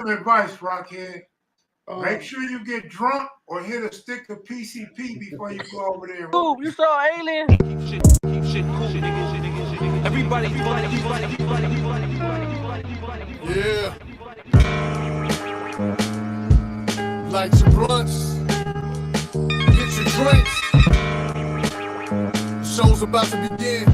some advice, Rockhead. Make sure you get drunk or hit a stick of PCP before you go over there. Ooh, you saw Alien? Keep shit cool. Everybody. Yeah. Light your blunts. Get your drinks. The show's about to begin.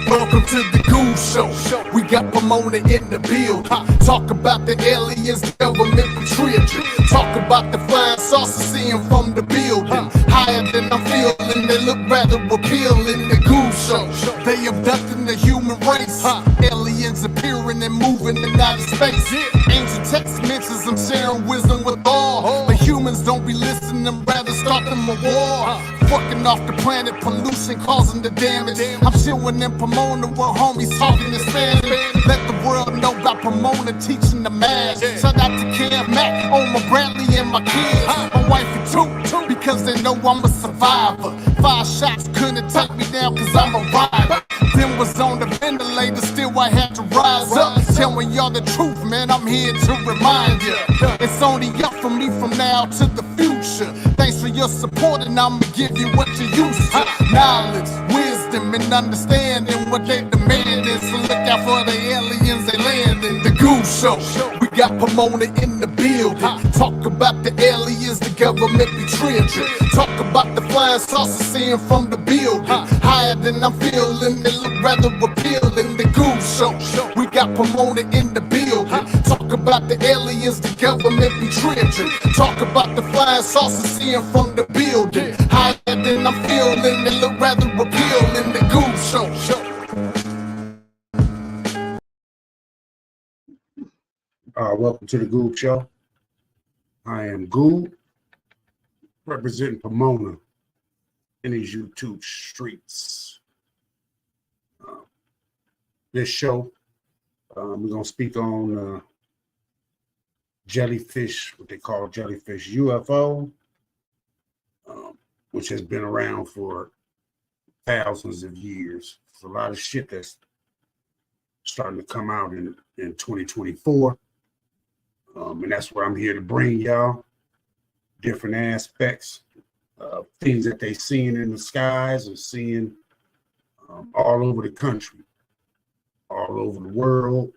Welcome to the Goose Show. We got Pomona in the build. Talk about the aliens, the government betrayed you. Talk about the flying saucers, seeing from the building. Higher than I'm feeling, they look rather appealing. The Goose Show. They abducting the human race. Aliens appearing and moving in outer space. Ancient text mentions I'm sharing wisdom with all. But humans don't be listening, rather start them a war. Fucking off the planet, pollution causing the damage. I'm chilling in Pomona with homies talking in Spanish. Let the world know about Pomona teaching the math. Shout out to Cam Mac, Omar Bradley and my kids. My wife and two, because they know I'm a survivor. 5 shots couldn't take me down cause I'm a rider. Then was on the ventilator, still I had to rise up. Telling y'all the truth, man, I'm here to remind you. It's only up for me from now to the future. Thanks for your support and I'ma give you what you used to. Knowledge, wisdom, and understanding what they demanding. So look out for the aliens, they landing. The Goose Show, we got Pomona in the building. Talk about the aliens, the government betrayed you. Talk about the flying saucers, seeing from the building. Higher than I'm feeling, they look rather appealing. The Goose Show, we got Pomona in the building. Talk about the aliens, the government betrayed you. Talk about the flying saucers, seeing from the building. Higher than I'm feeling, they look rather appealing. The Goose Show. Welcome to the Goob Show. I am Goob, representing Pomona in these YouTube streets. This show, we're going to speak on Jellyfish, what they call Jellyfish UFO, which has been around for thousands of years. There's a lot of shit that's starting to come out in 2024. And that's what I'm here to bring y'all. Different aspects, things that they seeing in the skies and seeing all over the country, all over the world.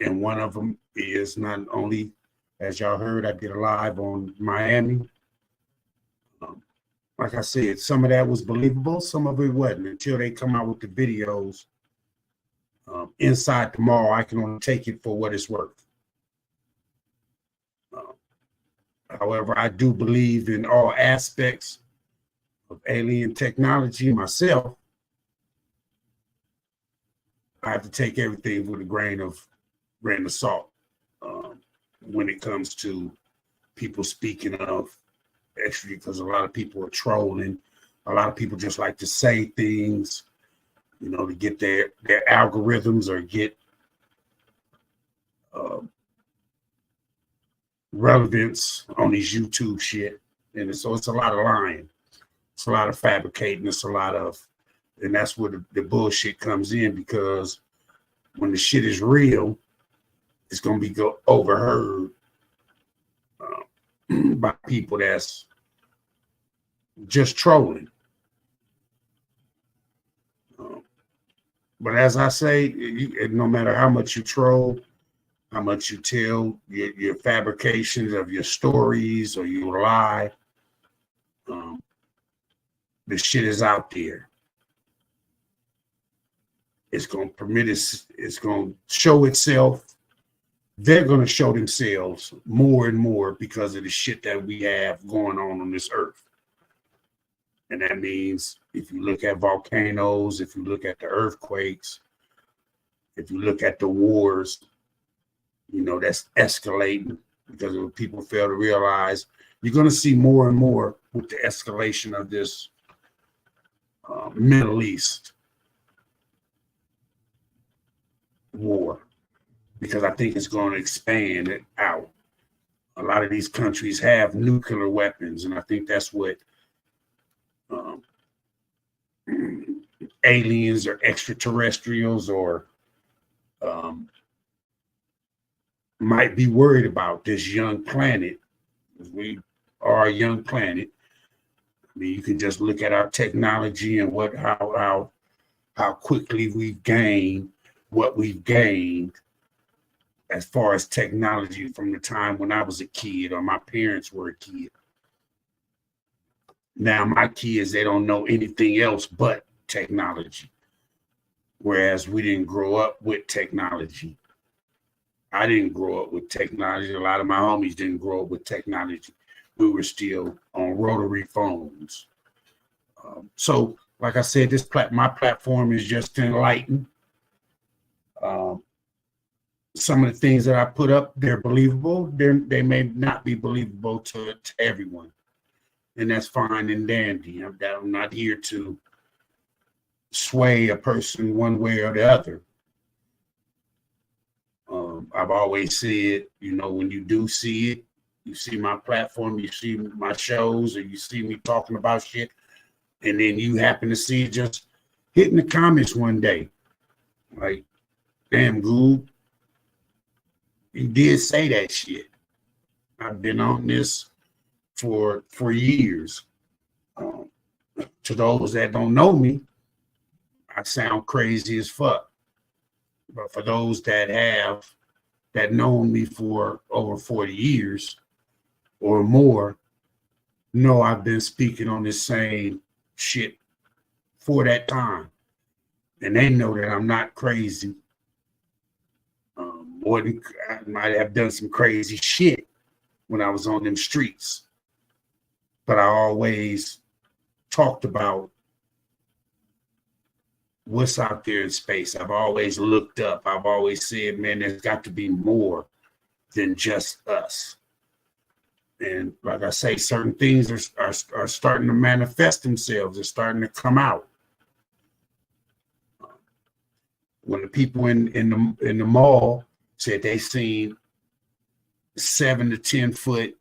And one of them is not only, as y'all heard, I did a live on Miami. Like I said, some of that was believable, some of it wasn't. Until they come out with the videos inside the mall, I can only take it for what it's worth. However, I do believe in all aspects of alien technology myself. I have to take everything with a grain of salt when it comes to people speaking of extra, because a lot of people are trolling. A lot of people just like to say things, you know, to get their algorithms or get relevance on these YouTube shit. And so it's a lot of lying. It's a lot of fabricating. It's a lot of, and that's where the bullshit comes in, because when the shit is real, it's going to be overheard by people that's just trolling. But as I say, no matter how much you troll, how much you tell your fabrications of your stories or you lie, the shit is out there. It's going to permit us, it's going to show itself. They're going to show themselves more and more because of the shit that we have going on this earth. And that means if you look at volcanoes, if you look at the earthquakes, if you look at the wars, you know, that's escalating because of what people fail to realize. You're going to see more and more with the escalation of this Middle East war, because I think it's going to expand it out. A lot of these countries have nuclear weapons, and I think that's what aliens or extraterrestrials or might be worried about this young planet. We are a young planet. I mean, you can just look at our technology and how quickly we've gained what we've gained as far as technology from the time when I was a kid or my parents were a kid. Now my kids, they don't know anything else but technology. Whereas we didn't grow up with technology. I didn't grow up with technology. A lot of my homies didn't grow up with technology. We were still on rotary phones. So, like I said, my platform is just to enlighten. Some of the things that I put up, they're believable. They may not be believable to everyone. And that's fine and dandy. I'm not here to sway a person one way or the other. I've always said, when you do see it, you see my platform, you see my shows, or you see me talking about shit, and then you happen to see it just hitting the comments one day. Like, damn, Goob, you did say that shit. I've been on this for years. To those that don't know me, I sound crazy as fuck. But for those that known me for over 40 years or more, know I've been speaking on this same shit for that time. And they know that I'm not crazy. I might have done some crazy shit when I was on them streets. But I always talked about what's out there in space. I've always looked up. I've always said, man, there's got to be more than just us. And like I say, certain things are starting to manifest themselves. They're starting to come out. When the people in the mall said they seen 7 to 10 foot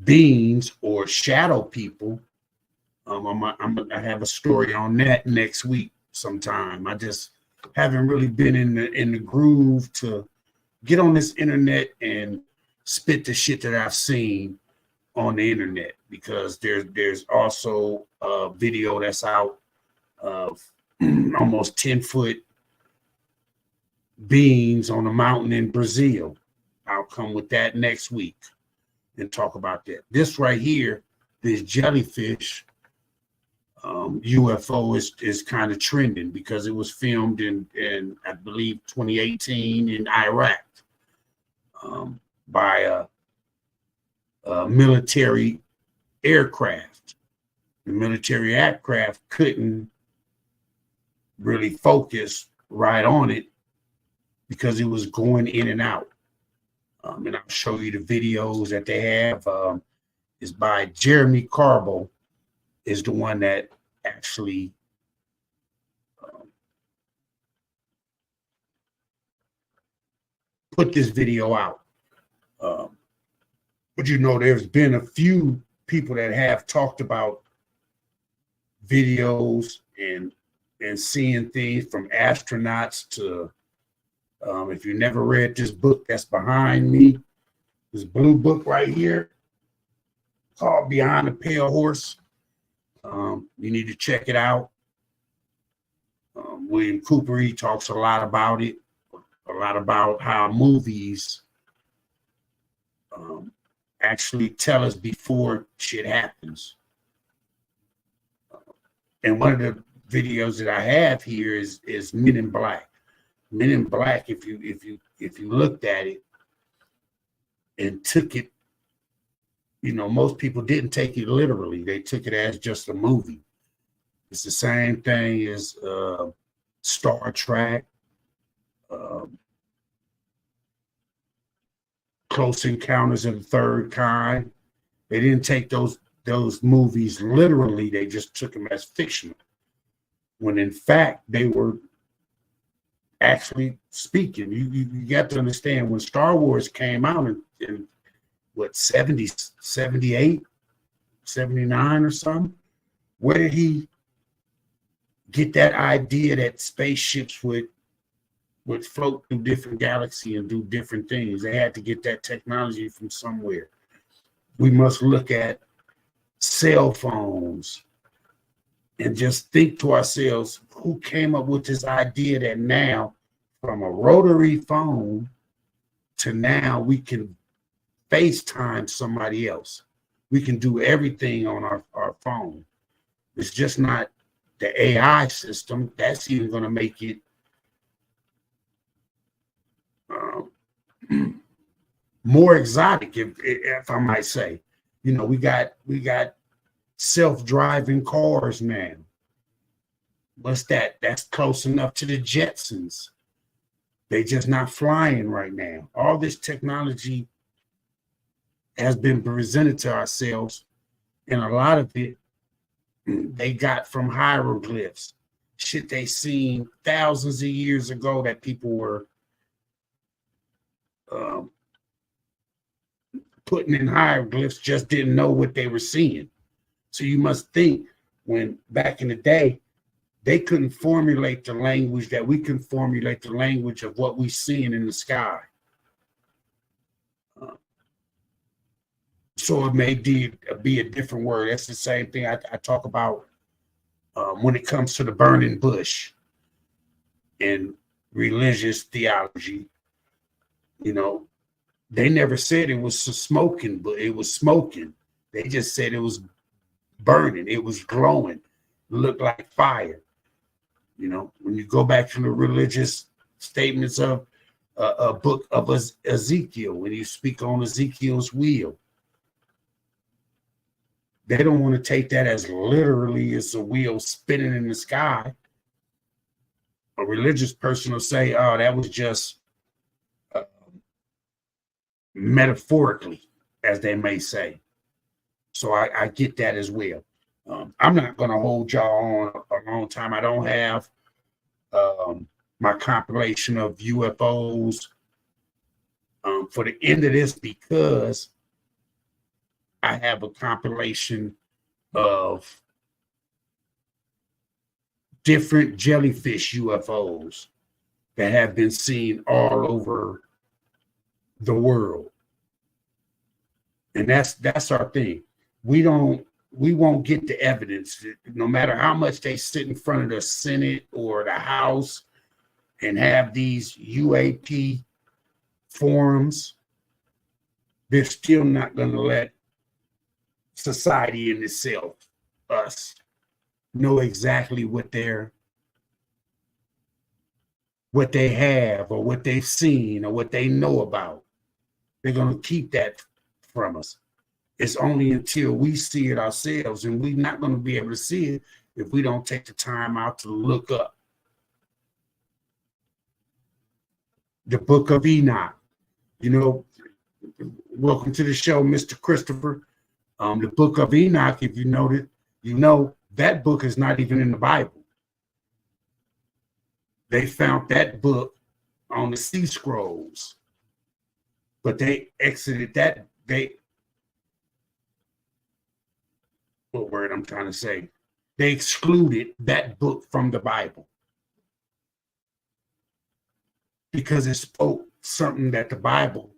beings or shadow people, I have a story on that next week sometime. I just haven't really been in the groove to get on this internet and spit the shit that I've seen on the internet, because there's also a video that's out of almost 10 foot beings on a mountain in Brazil. I'll come with that next week and talk about that. This right here, this jellyfish UFO is kind of trending because it was filmed in I believe 2018 in Iraq by a military aircraft. The military aircraft couldn't really focus right on it because it was going in and out. And I'll show you the videos that they have. Is by Jeremy Carbo, is the one that actually put this video out. But there's been a few people that have talked about videos and seeing things from astronauts to, if you never read this book that's behind me, this blue book right here called Behind the Pale Horse. You need to check it out. William Cooper, he talks a lot about it, a lot about how movies actually tell us before shit happens. And one of the videos that I have here is Men in Black. Men in Black, if you looked at it and took it, most people didn't take it literally. They took it as just a movie. It's the same thing as Star Trek, Close Encounters of the Third Kind. They didn't take those movies literally. They just took them as fictional, when in fact they were actually speaking. You got to understand, when Star Wars came out in what, 70, 78, 79 or something, where did he get that idea that spaceships would would float through different galaxies and do different things. They had to get that technology from somewhere. We must look at cell phones and just think to ourselves, who came up with this idea that now from a rotary phone to now we can FaceTime somebody else. We can do everything on our phone. It's just not the AI system. That's even going to make it more exotic, if I might say. You know, we got self-driving cars now. What's that? That's close enough to the Jetsons. They just not flying right now. All this technology has been presented to ourselves, and a lot of it they got from hieroglyphs, shit they seen thousands of years ago that people were putting in hieroglyphs, just didn't know what they were seeing. So you must think when back in the day, they couldn't formulate the language that we can formulate the language of what we seeing in the sky. So it may be a different word. That's the same thing I talk about when it comes to the burning bush and religious theology. You know, they never said it was smoking, but it was smoking. They just said it was burning. It was glowing. It looked like fire. You know, when you go back to the religious statements of a book of Ezekiel, when you speak on Ezekiel's wheel, they don't want to take that as literally as a wheel spinning in the sky. A religious person will say, oh, that was just metaphorically, as they may say. So I get that as well. I'm not going to hold y'all on a long time. I don't have my compilation of UFOs for the end of this because I have a compilation of different jellyfish UFOs that have been seen all over the world. And that's our thing. We won't get the evidence, no matter how much they sit in front of the Senate or the House and have these UAP forums. They're still not going to let society in itself, us, know exactly what they have or what they've seen or what they know about. They're going to keep that from us. It's only until we see it ourselves, and we're not going to be able to see it if we don't take the time out to look up. The Book of Enoch. You know, welcome to the show, Mr. Christopher. The Book of Enoch, if you noted, you know that book is not even in the Bible. They found that book on the sea scrolls, but they exited that. What word I'm trying to say? They excluded that book from the Bible because it spoke something that the Bible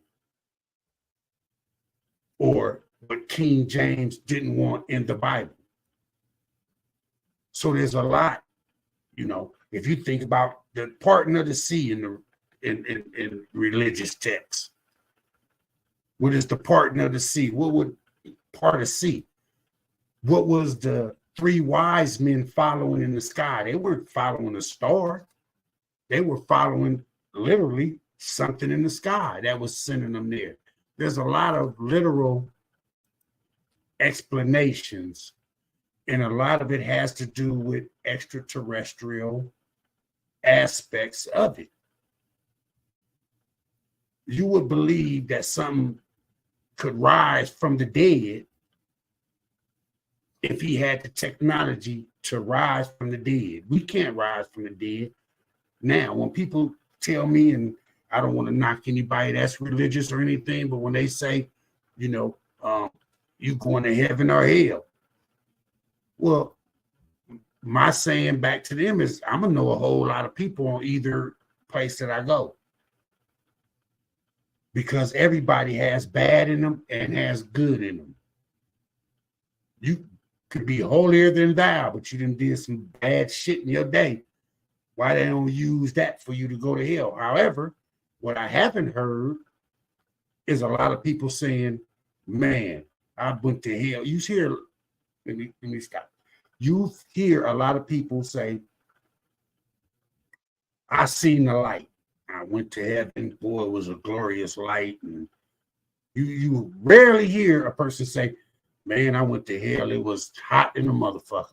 or what King James didn't want in the Bible. So there's a lot, you know, if you think about the parting of the sea in religious texts. What is the parting of the sea? What would part of sea? What was the three wise men following in the sky? They weren't following a star. They were following literally something in the sky that was sending them there. There's a lot of literal explanations, and a lot of it has to do with extraterrestrial aspects of it. You would believe that something could rise from the dead if he had the technology to rise from the dead. We can't rise from the dead. Now, when people tell me, and I don't want to knock anybody that's religious or anything, but when they say, you know, you going to heaven or hell, well, my saying back to them is I'm gonna know a whole lot of people on either place that I go. Because everybody has bad in them and has good in them. You could be holier than thou, but you done did some bad shit in your day. Why they don't use that for you to go to hell? However, what I haven't heard is a lot of people saying, man, I went to hell. You hear, let me stop. You hear a lot of people say, I seen the light. I went to heaven. Boy, it was a glorious light. And you rarely hear a person say, man, I went to hell. It was hot in the motherfucker.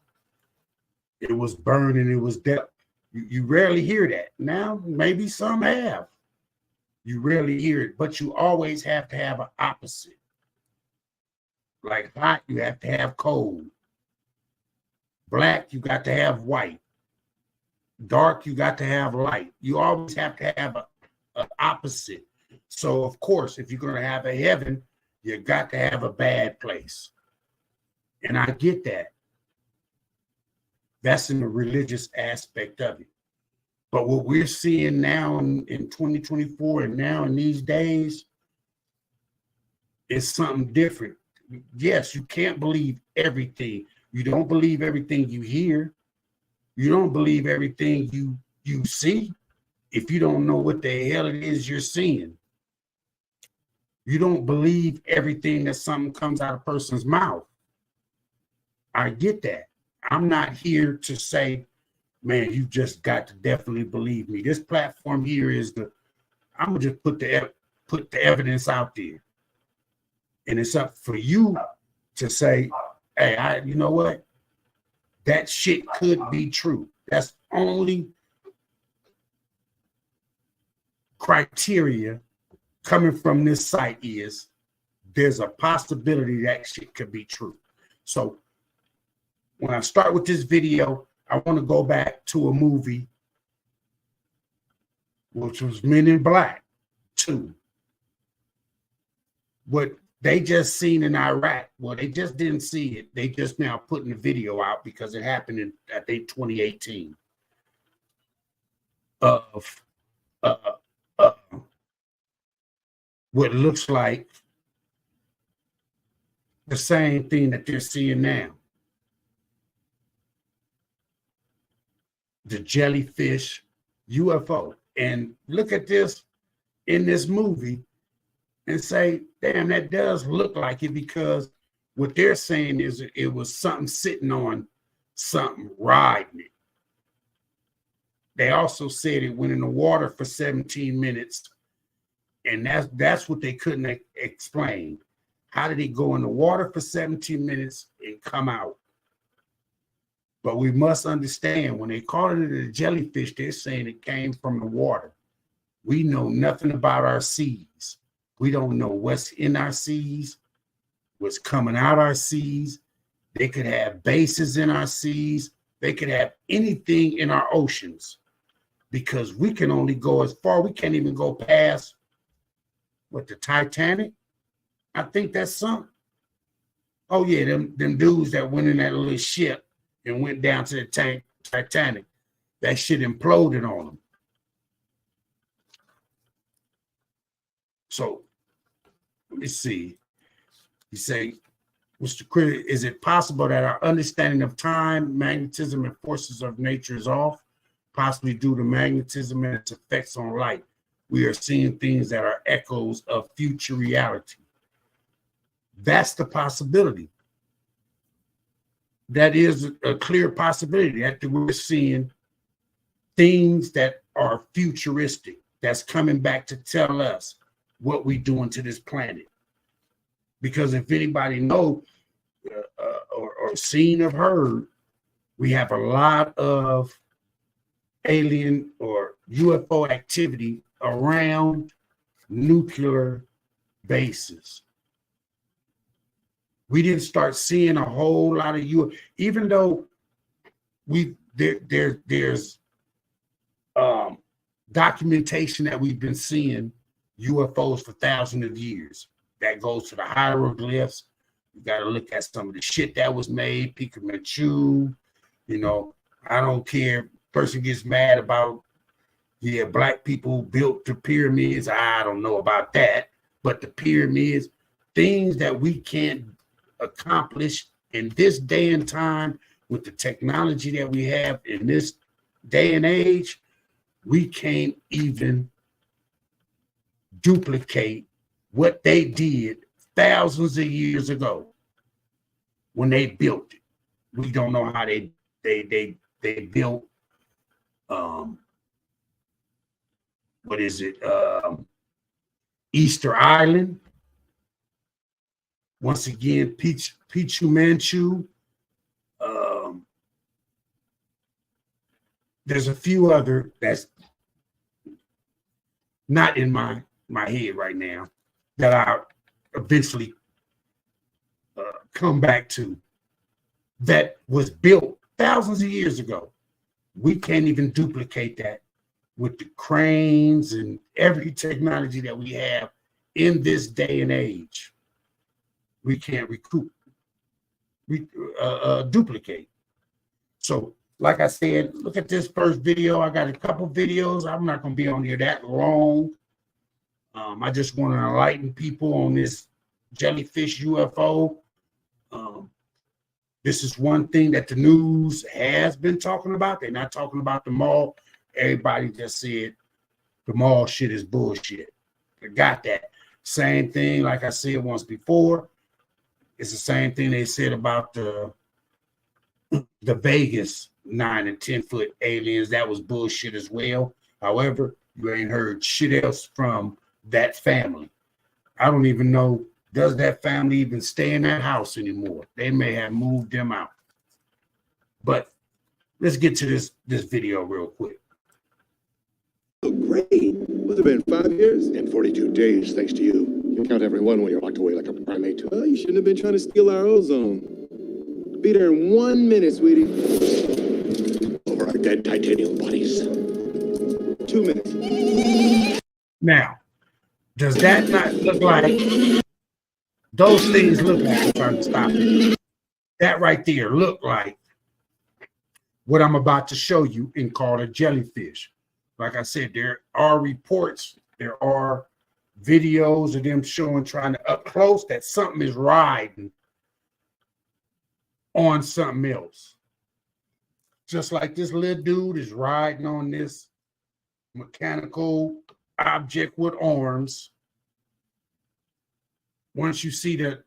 It was burning. It was death. You rarely hear that. Now, maybe some have. You rarely hear it, but you always have to have an opposite. Like hot, you have to have cold. Black, you got to have white. Dark, you got to have light. You always have to have an opposite. So, of course, if you're going to have a heaven, you got to have a bad place. And I get that. That's in the religious aspect of it. But what we're seeing now in 2024 and now in these days is something different. Yes, you can't believe everything. You don't believe everything you hear. You don't believe everything you see if you don't know what the hell it is you're seeing. You don't believe everything that something comes out of a person's mouth. I get that. I'm not here to say, man, you just got to definitely believe me. This platform here is I'm gonna just put the evidence out there, and it's up for you to say, hey, you know what? That shit could be true. That's only criteria coming from this site is there's a possibility that shit could be true. So when I start with this video, I want to go back to a movie, which was Men in Black 2. What they just seen in Iraq, well, they just didn't see it. They just now putting the video out because it happened in, I think, 2018. Of what looks like the same thing that they're seeing now. The Jellyfish UFO. And look at this in this movie and say, damn, that does look like it, because what they're saying is it was something sitting on something riding it. They also said it went in the water for 17 minutes. And that's what they couldn't explain. How did it go in the water for 17 minutes and come out? But we must understand, when they call it a jellyfish, they're saying it came from the water. We know nothing about our seas. We don't know what's in our seas, what's coming out our seas. They could have bases in our seas. They could have anything in our oceans, because we can only go as far. We can't even go past, what, the Titanic? I think that's something. Oh, yeah, them dudes that went in that little ship and went down to the Titanic. That shit imploded on them. So, let me see. You say, Mr. Critic, is it possible that our understanding of time, magnetism, and forces of nature is off? Possibly due to magnetism and its effects on light. We are seeing things that are echoes of future reality. That's the possibility. That is a clear possibility that we're seeing things that are futuristic, that's coming back to tell us what we're doing to this planet. Because if anybody know or seen or heard, we have a lot of alien or UFO activity around nuclear bases. We didn't start seeing a whole lot of UFO, even though there's documentation that we've been seeing UFOs for thousands of years. That goes to the hieroglyphs. You got to look at some of the shit that was made, Pico Machu. You know, I don't care. Person gets mad about Yeah, black people built the pyramids. I don't know about that, but the pyramids, things that we can't accomplish in this day and time with the technology that we have in this day and age, we can't even duplicate what they did thousands of years ago when they built it. We don't know how they built what is it? Easter Island. Once again, Pichu Manchu. There's a few other that's not in my head right now that I eventually come back to, that was built thousands of years ago. We can't even duplicate that with the cranes and every technology that we have in this day and age. We can't duplicate. So, like I said, look at this first video. I got a couple videos. I'm not going to be on here that long. I just want to enlighten people on this jellyfish UFO. This is one thing that the news has been talking about. They're not talking about the mall. Everybody just said the mall shit is bullshit. I got that. Same thing, like I said once before. It's the same thing they said about the Vegas 9 and 10 foot aliens. That was bullshit as well. However, you ain't heard shit else from that family. I don't even know, does that family even stay in that house anymore? They may have moved them out. But let's get to this video real quick. Oh, great. What's it been, 5 years? And 42 days, thanks to you. You count every one when you're locked away like a primate. Well, you shouldn't have been trying to steal our ozone. Be there in 1 minute, sweetie. Over our dead titanium bodies. 2 minutes. Now, does that not look like, those things look like, I'm trying to stop it. That right there look like what I'm about to show you and call a jellyfish. Like I said, there are reports, there are videos of them showing, trying to up close, that something is riding on something else. Just like this little dude is riding on this mechanical object with arms. Once you see the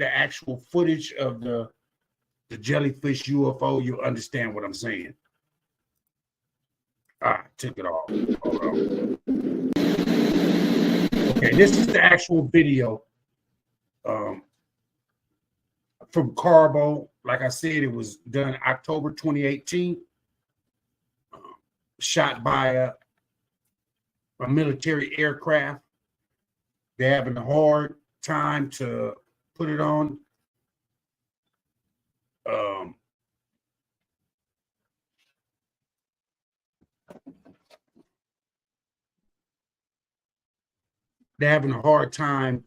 actual footage of the jellyfish UFO, you'll understand what I'm saying. I took it off. Hold on. Okay, this is the actual video from Carbo. Like I said, it was done October 2018. Shot by a military aircraft. They're having a hard time to put it on. They're having a hard time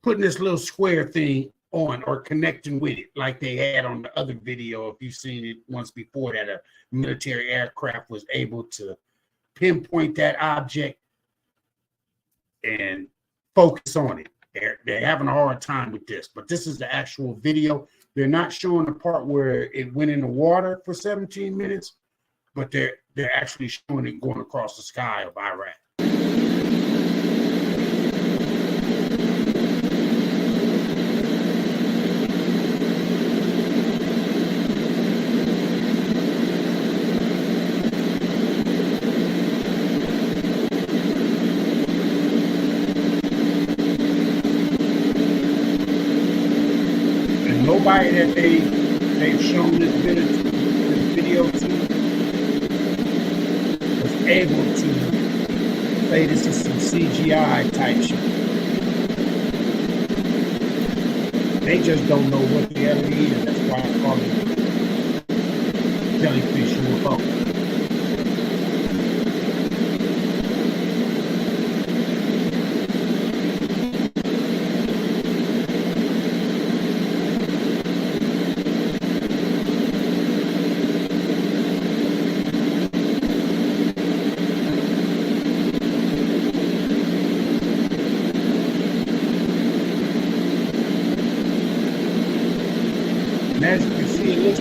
putting this little square thing on or connecting with it like they had on the other video. If you've seen it once before, that a military aircraft was able to pinpoint that object and focus on it. They're having a hard time with this, but this is the actual video. They're not showing the part where it went in the water for 17 minutes, but they're actually showing it going across the sky of Iraq. And nobody that they've shown this video to able to say this is some CGI type shit. They just don't know what the hell it is. That's why I call it jellyfish UFO.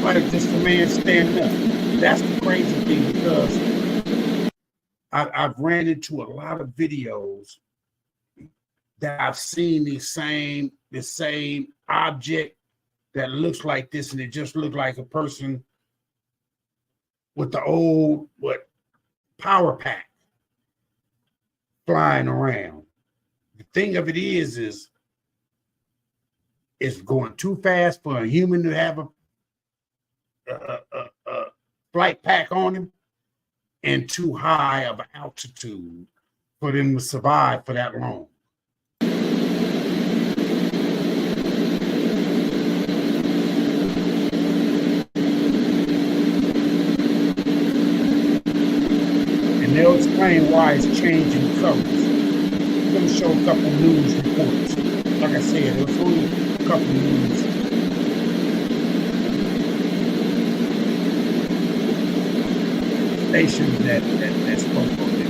like just a man standing up. That's the crazy thing, because I've ran into a lot of videos that I've seen the same object that looks like this, and it just looked like a person with the old power pack flying around. The thing of it is it's going too fast for a human to have a flight pack on him, and too high of an altitude for them to survive for that long. And they'll explain why it's changing colors. I'm going to show a couple news reports. Like I said, there's only a couple news stations that spoke on it.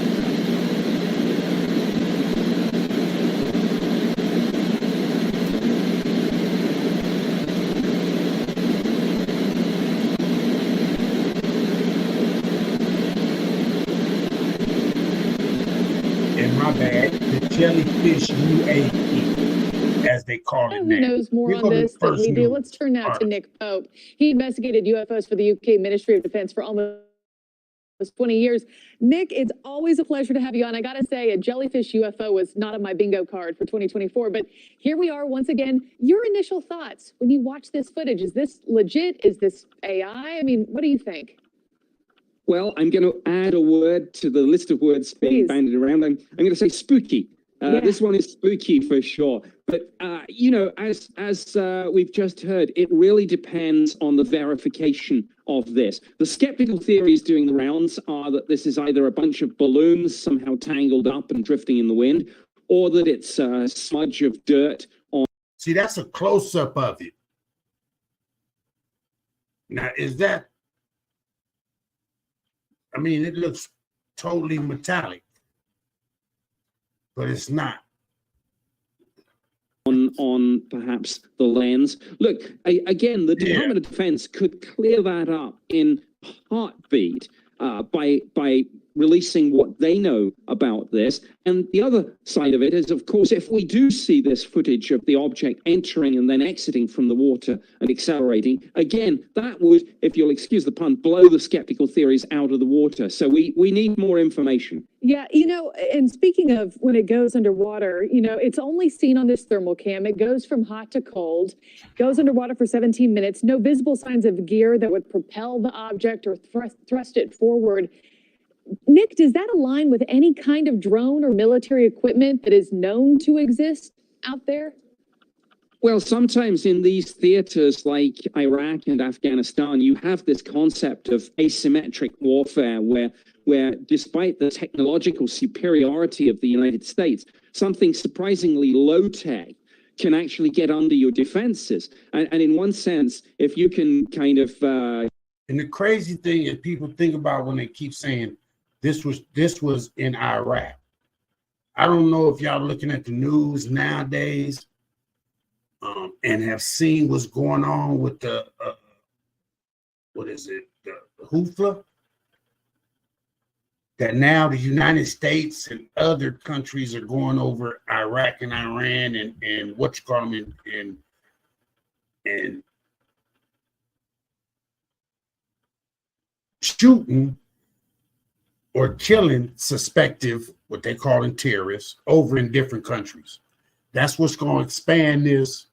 And my bad, the Jellyfish UAP, as they call it now. Who knows more on this than we do? Let's turn now to Nick Pope. He investigated UFOs for the UK Ministry of Defense for almost 20 years. Nick, it's always a pleasure to have you on. I got to say, a Jellyfish UFO was not on my bingo card for 2024, but here we are once again. Your initial thoughts when you watch this footage, is this legit? Is this AI? I mean, what do you think? Well, I'm going to add a word to the list of words being bandied around. I'm going to say spooky. This one is spooky for sure. But, you know, as we've just heard, it really depends on the verification of this. The skeptical theories doing the rounds are that this is either a bunch of balloons somehow tangled up and drifting in the wind, or that it's a smudge of dirt on. See, that's a close-up of it. Now, is that, I mean, it looks totally metallic, but it's not. On perhaps the lens. Look, again, the Department of Defense could clear that up in heartbeat by releasing what they know about this. And the other side of it is, of course, if we do see this footage of the object entering and then exiting from the water and accelerating, again, that would, if you'll excuse the pun, blow the skeptical theories out of the water. So we need more information. Yeah, you know, and speaking of when it goes underwater, you know, it's only seen on this thermal cam. It goes from hot to cold, goes underwater for 17 minutes, no visible signs of gear that would propel the object or thrust it forward. Nick, does that align with any kind of drone or military equipment that is known to exist out there? Well, sometimes in these theaters like Iraq and Afghanistan, you have this concept of asymmetric warfare where despite the technological superiority of the United States, something surprisingly low-tech can actually get under your defenses. And in one sense, if you can kind of... And the crazy thing is people think about when they keep saying this was in Iraq. I don't know if y'all looking at the news nowadays and have seen what's going on with the, the UFO, that now the United States and other countries are going over Iraq and Iran and what you call them and shooting or killing suspected, what they call in terrorists, over in different countries. That's what's going to expand this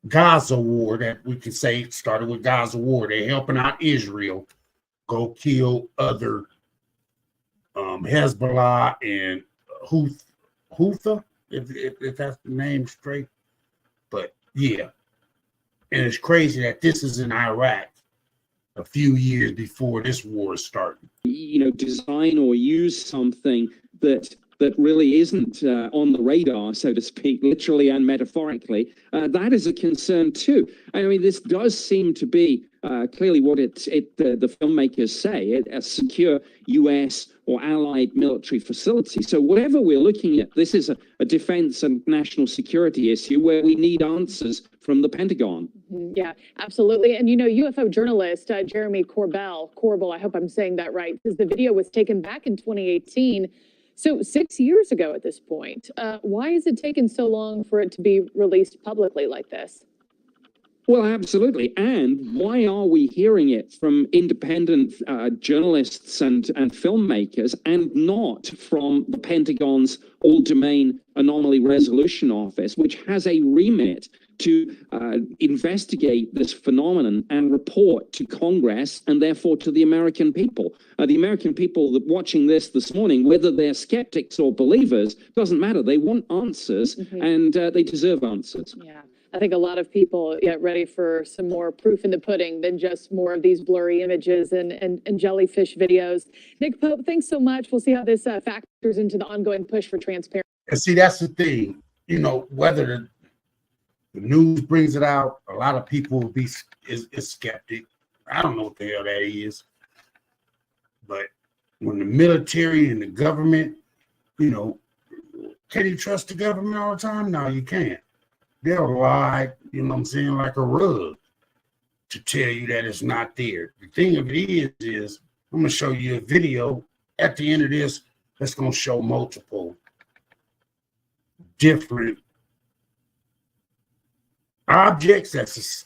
Gaza war, that we can say it started with Gaza war. They're helping out Israel go kill other Hezbollah and Houthi, if that's the name straight. But yeah, and it's crazy that this is in Iraq a few years before this war started. You know, design or use something that really isn't on the radar, so to speak, literally and metaphorically, that is a concern too. I mean, this does seem to be clearly what the filmmakers say, a secure U.S. or allied military facility. So whatever we're looking at, this is a defense and national security issue where we need answers from the Pentagon. Yeah, absolutely. And, you know, UFO journalist Jeremy Corbell, I hope I'm saying that right, says the video was taken back in 2018. So 6 years ago at this point. Why has it taken so long for it to be released publicly like this? Well, absolutely. And why are we hearing it from independent journalists and filmmakers and not from the Pentagon's All-Domain Anomaly Resolution Office, which has a remit to investigate this phenomenon and report to Congress and therefore to the American people? The American people that watching this morning, whether they're skeptics or believers, doesn't matter. They want answers, and they deserve answers. Yeah. I think a lot of people get ready for some more proof in the pudding than just more of these blurry images and jellyfish videos. Nick Pope, thanks so much. We'll see how this factors into the ongoing push for transparency. And see, that's the thing. You know, whether the news brings it out, a lot of people will be is skeptic. I don't know what the hell that is. But when the military and the government, you know, can you trust the government all the time? No, you can't. They'll lie, you know what I'm saying, like a rug to tell you that it's not there. The thing of it is I'm going to show you a video at the end of this that's going to show multiple different objects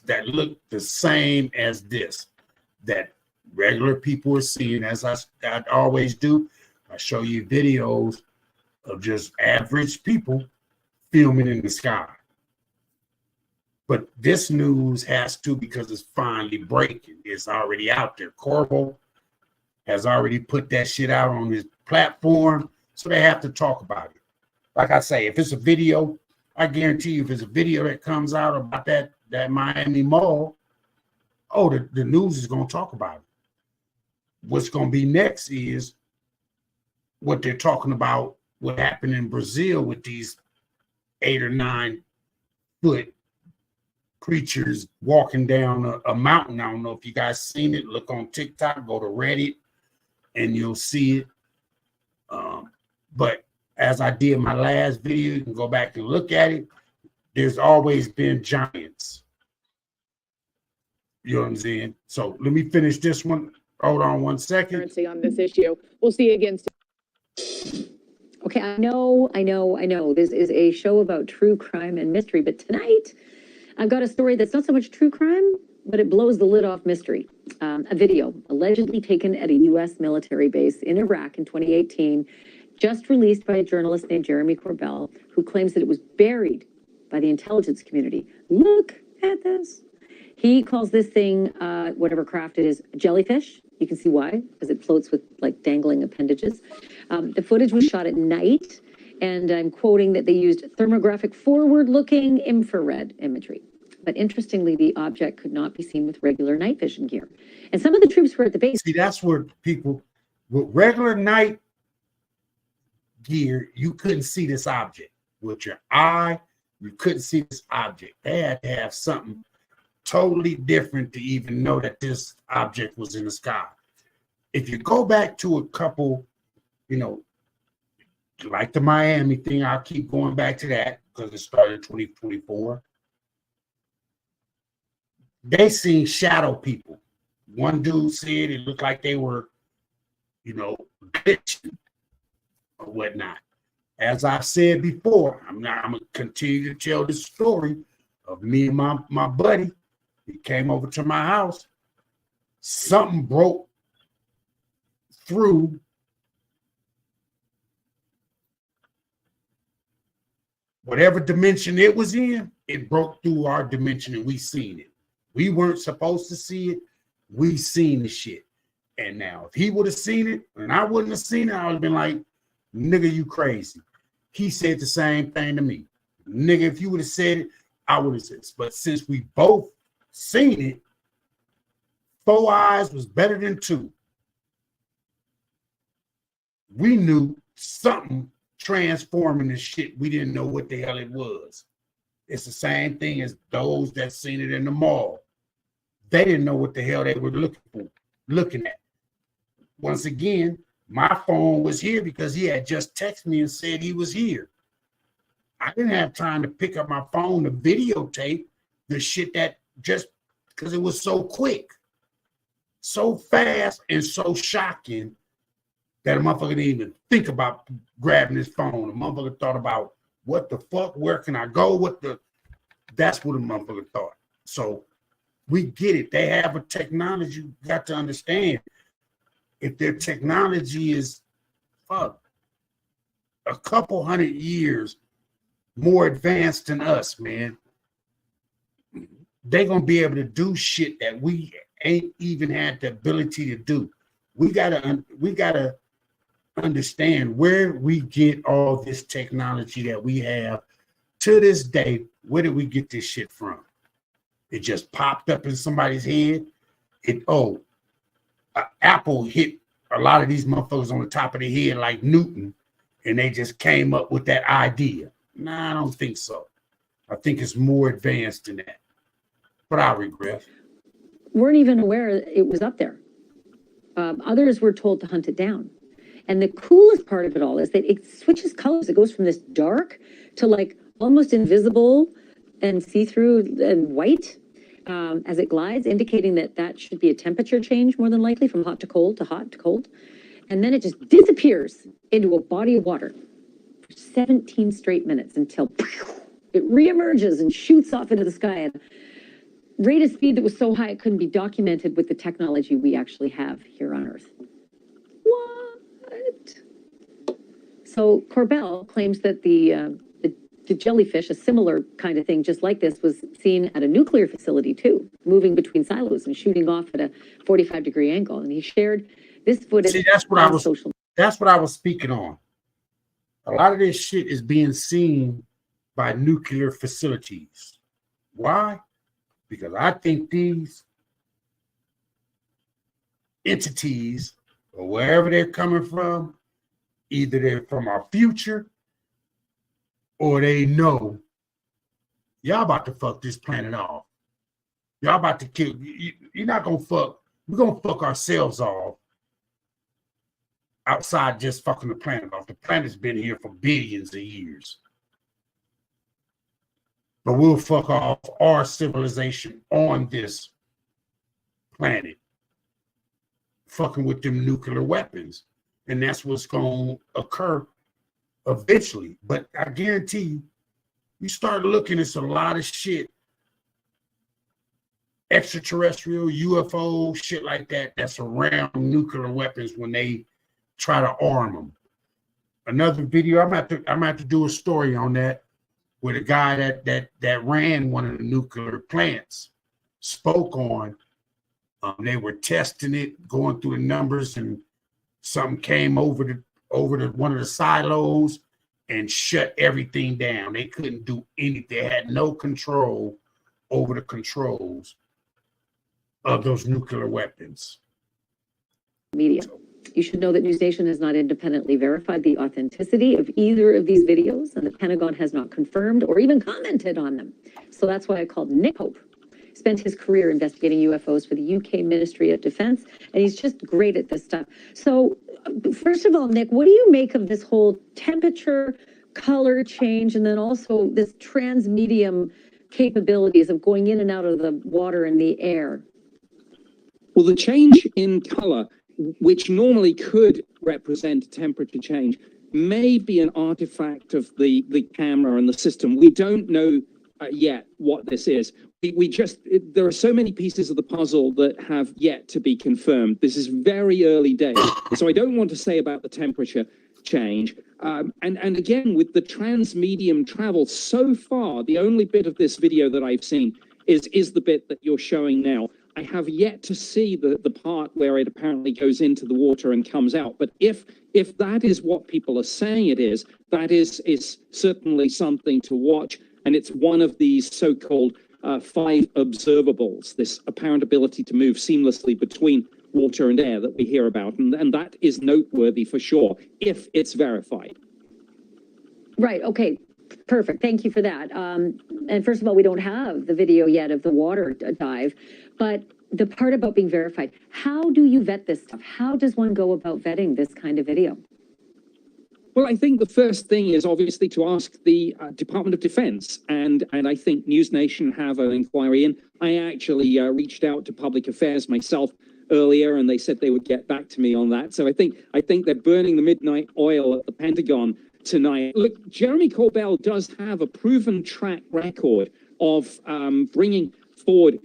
that look the same as this, that regular people are seeing. As I always do, I show you videos of just average people filming in the sky. But this news has to, because it's finally breaking. It's already out there. Corvo has already put that shit out on his platform, so they have to talk about it. Like I say, if it's a video, I guarantee you, if it's a video that comes out about that Miami mall, oh, the news is going to talk about it. What's going to be next is what they're talking about, what happened in Brazil with these 8 or 9 foot creatures walking down a mountain. I don't know if you guys seen it. Look on TikTok, go to Reddit, and you'll see it. But as I did my last video, you can go back and look at it. There's always been giants. You know what I'm saying? So let me finish this one. Hold on one second. On this issue, we'll see you again soon. Okay, I know. This is a show about true crime and mystery, but tonight I've got a story that's not so much true crime, but it blows the lid off mystery. A video allegedly taken at a U.S. military base in Iraq in 2018, just released by a journalist named Jeremy Corbell, who claims that it was buried by the intelligence community. Look at this. He calls this thing, whatever craft it is, Jellyfish. You can see why, because it floats with like dangling appendages. The footage was shot at night, and I'm quoting that they used thermographic forward-looking infrared imagery. But interestingly, the object could not be seen with regular night vision gear. And some of the troops were at the base. See, that's where people, with regular night gear, you couldn't see this object. With your eye, you couldn't see this object. They had to have something totally different to even know that this object was in the sky. If you go back to a couple, you know, like the Miami thing, I'll keep going back to that because it started in 2024. They seen shadow people. One dude said it looked like they were, you know, glitching or whatnot. As I've said before, I'm gonna continue to tell this story of me and my buddy. He came over to my house. Something broke through whatever dimension it was in. It broke through our dimension and we seen it. We weren't supposed to see it. We seen the shit. And now, if he would have seen it and I wouldn't have seen it, I would have been like, nigga, you crazy. He said the same thing to me. Nigga, if you would have said it, I would have said it. But since we both seen it, 4 eyes was better than 2. We knew something transforming this shit. We didn't know what the hell it was. It's the same thing as those that seen it in the mall. They didn't know what the hell they were looking at. Once again, my phone was here because he had just texted me and said he was here. I didn't have time to pick up my phone to videotape the shit that just because it was so quick, so fast, and so shocking that a motherfucker didn't even think about grabbing his phone. A motherfucker thought about what the fuck, where can I go? That's what a motherfucker thought. So we get it. They have a technology. You got to understand. If their technology is a couple hundred years more advanced than us, man, they're gonna be able to do shit that we ain't even had the ability to do. We gotta understand where we get all this technology that we have to this day. Where did we get this shit from? It just popped up in somebody's head. Apple hit a lot of these motherfuckers on the top of the head like Newton, and they just came up with that idea. Nah, I don't think so. I think it's more advanced than that. But I regret. Weren't even aware it was up there. Others were told to hunt it down. And the coolest part of it all is that it switches colors. It goes from this dark to like almost invisible and see-through and white as it glides, indicating that should be a temperature change more than likely from hot to cold to hot to cold. And then it just disappears into a body of water for 17 straight minutes until it reemerges and shoots off into the sky at a rate of speed that was so high it couldn't be documented with the technology we actually have here on Earth. What? So Corbell claims that the jellyfish, a similar kind of thing just like this, was seen at a nuclear facility too, moving between silos and shooting off at a 45-degree angle. And he shared this footage. See, that's what I was speaking on. A lot of this shit is being seen by nuclear facilities. Why? Because I think these entities, or wherever they're coming from, either they're from our future or they know y'all about to fuck this planet off. Y'all about to kill. You're not gonna fuck. We're gonna fuck ourselves off outside just fucking the planet off. The planet's been here for billions of years. But we'll fuck off our civilization on this planet, fucking with them nuclear weapons. And that's what's going to occur eventually. But I guarantee you, you start looking at a lot of shit, extraterrestrial, UFO, shit like that, that's around nuclear weapons when they try to arm them. Another video, I'm going to have to do a story on that, where the guy that ran one of the nuclear plants spoke on. They were testing it, going through the numbers, and something came over the one of the silos and shut everything down. They couldn't do anything. They had no control over the controls of those nuclear weapons. Media. You should know that NewsNation has not independently verified the authenticity of either of these videos, and the Pentagon has not confirmed or even commented on them. So that's why I called Nick Pope. Spent his career investigating UFOs for the UK Ministry of Defense, and he's just great at this stuff. So, first of all, Nick, what do you make of this whole temperature, color change, and then also this transmedium capabilities of going in and out of the water and the air? Well, the change in color, which normally could represent a temperature change, may be an artifact of the camera and the system. We don't know yet what this is. There are so many pieces of the puzzle that have yet to be confirmed. This is very early days. So I don't want to say about the temperature change. And again, with the transmedium travel, so far, the only bit of this video that I've seen is the bit that you're showing now. I have yet to see the part where it apparently goes into the water and comes out. But if that is what people are saying it is, that is certainly something to watch. And it's one of these so-called 5 observables, this apparent ability to move seamlessly between water and air that we hear about. And that is noteworthy for sure, if it's verified. Right. Okay. Perfect. Thank you for that. And first of all, we don't have the video yet of the water dive, but the part about being verified, how do you vet this stuff? How does one go about vetting this kind of video? Well, I think the first thing is obviously to ask the Department of Defense, and I think News Nation have an inquiry in. I actually reached out to Public Affairs myself earlier, and they said they would get back to me on that. So I think they're burning the midnight oil at the Pentagon tonight. Look, Jeremy Corbell does have a proven track record of bringing forward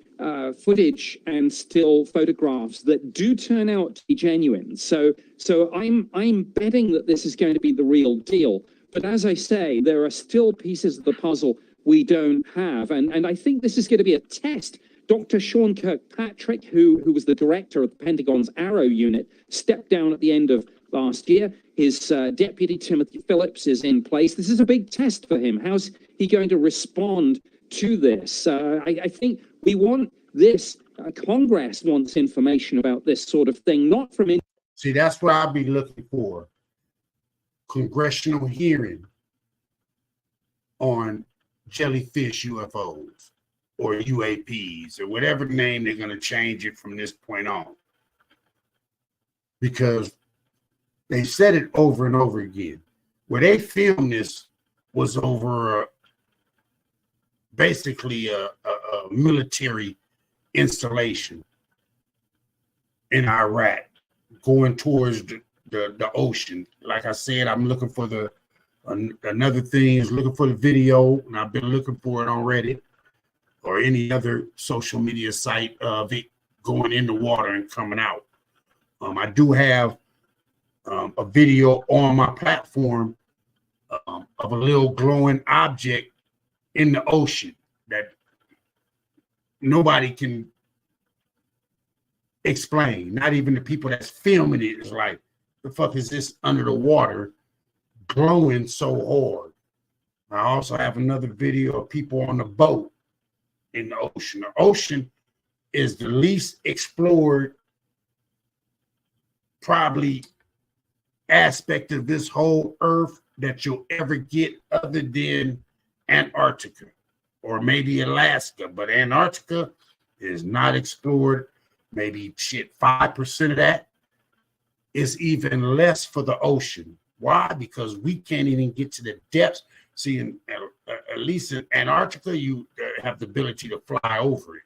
footage and still photographs that do turn out to be genuine. So I'm betting that this is going to be the real deal. But as I say, there are still pieces of the puzzle we don't have. And I think this is going to be a test. Dr. Sean Kirkpatrick, who was the director of the Pentagon's Arrow unit, stepped down at the end of last year. His deputy, Timothy Phillips, is in place. This is a big test for him. How's he going to respond to this? I think we want this. Congress wants information about this sort of thing, not from... See, that's what I'll be looking for. Congressional hearing on jellyfish UFOs or UAPs or whatever name they're going to change it from this point on. Because they said it over and over again. Where they filmed this was over basically a military installation in Iraq going towards the ocean. Like I said, I'm looking for another thing is looking for the video, and I've been looking for it on Reddit or any other social media site of it going in the water and coming out. I do have a video on my platform of a little glowing object in the ocean that nobody can explain. Not even the people that's filming it is like, the fuck is this under the water glowing so hard? I also have another video of people on the boat in the ocean. The ocean is the least explored probably aspect of this whole earth that you'll ever get other than Antarctica or maybe Alaska, but Antarctica is not explored. Maybe 5% of that is even less for the ocean. Why? Because we can't even get to the depths. See, at least in Antarctica, you have the ability to fly over it.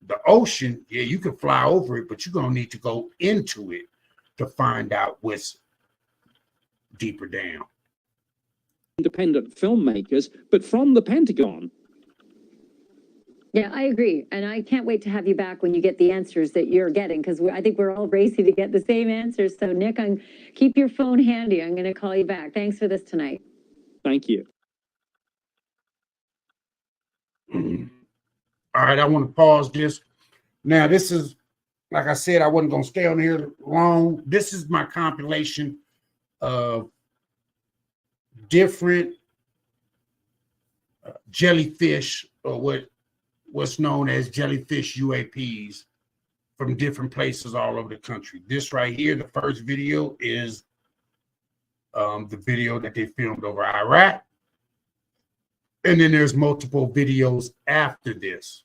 The ocean, yeah, you can fly over it, but you're going to need to go into it to find out what's deeper down. Independent filmmakers, but from the Pentagon. Yeah, I agree. And I can't wait to have you back when you get the answers that you're getting, because I think we're all racing to get the same answers. So, Nick, keep your phone handy. I'm going to call you back. Thanks for this tonight. Thank you. All right, I want to pause this. Now, this is, like I said, I wasn't going to stay on here long. This is my compilation of different jellyfish, or what's known as jellyfish UAPs from different places all over the country. This right here, the first video is the video that they filmed over Iraq. And then there's multiple videos after this.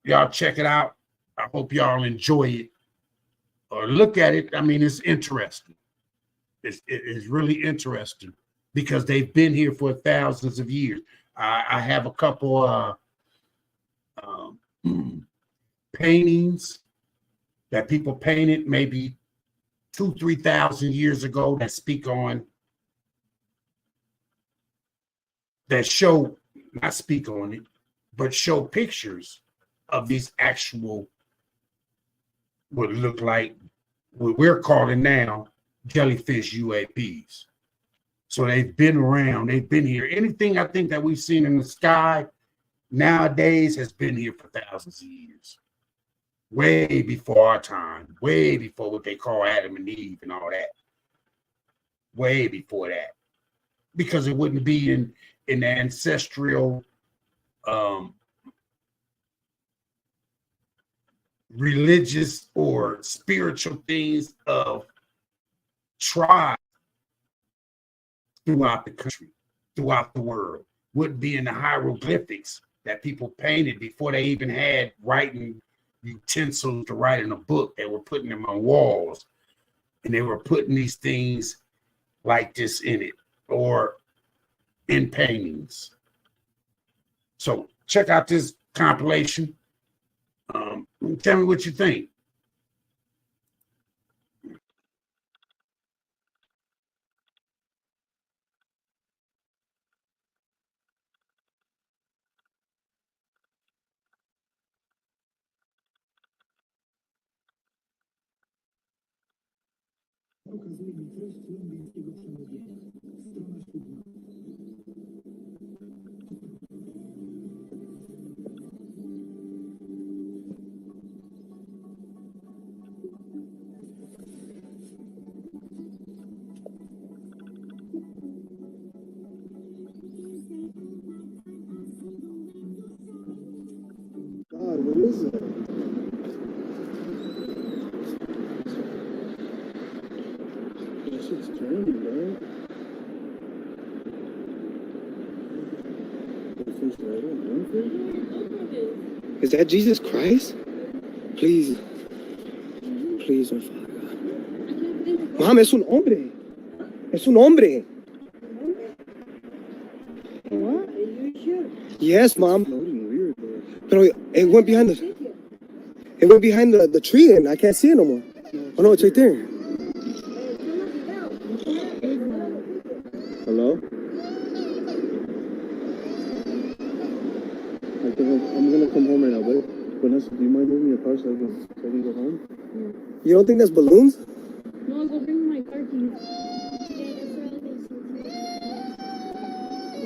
Y'all check it out. I hope y'all enjoy it or look at it. I mean, it's interesting. It's really interesting because they've been here for thousands of years. I have a couple paintings that people painted maybe 2,000-3,000 years ago that speak on, that show, not speak on it, but show pictures of these actual, what look like, what we're calling now jellyfish UAPs. So they've been around, they've been here. Anything I think that we've seen in the sky nowadays has been here for thousands of years. Way before our time, way before what they call Adam and Eve and all that. Way before that. Because it wouldn't be in the ancestral religious or spiritual things of tribes throughout the country, throughout the world. Wouldn't be in the hieroglyphics that people painted before they even had writing utensils to write in a book. They were putting them on walls, and they were putting these things like this in it or in paintings. So check out this compilation. Tell me what you think. God, what is it? That shit's turning, bro. Is that Jesus Christ? Please. Please, oh Father God. Mom, es un hombre. Es un hombre. What? Are you sure? Yes, Mom. But it went behind the tree and I can't see it no more. Oh no, it's right there. Hello? I'm gonna come home right now, babe. Vanessa, do you mind moving your car so I can go home? Yeah. You don't think that's balloons? No, I'll go bring my car keys.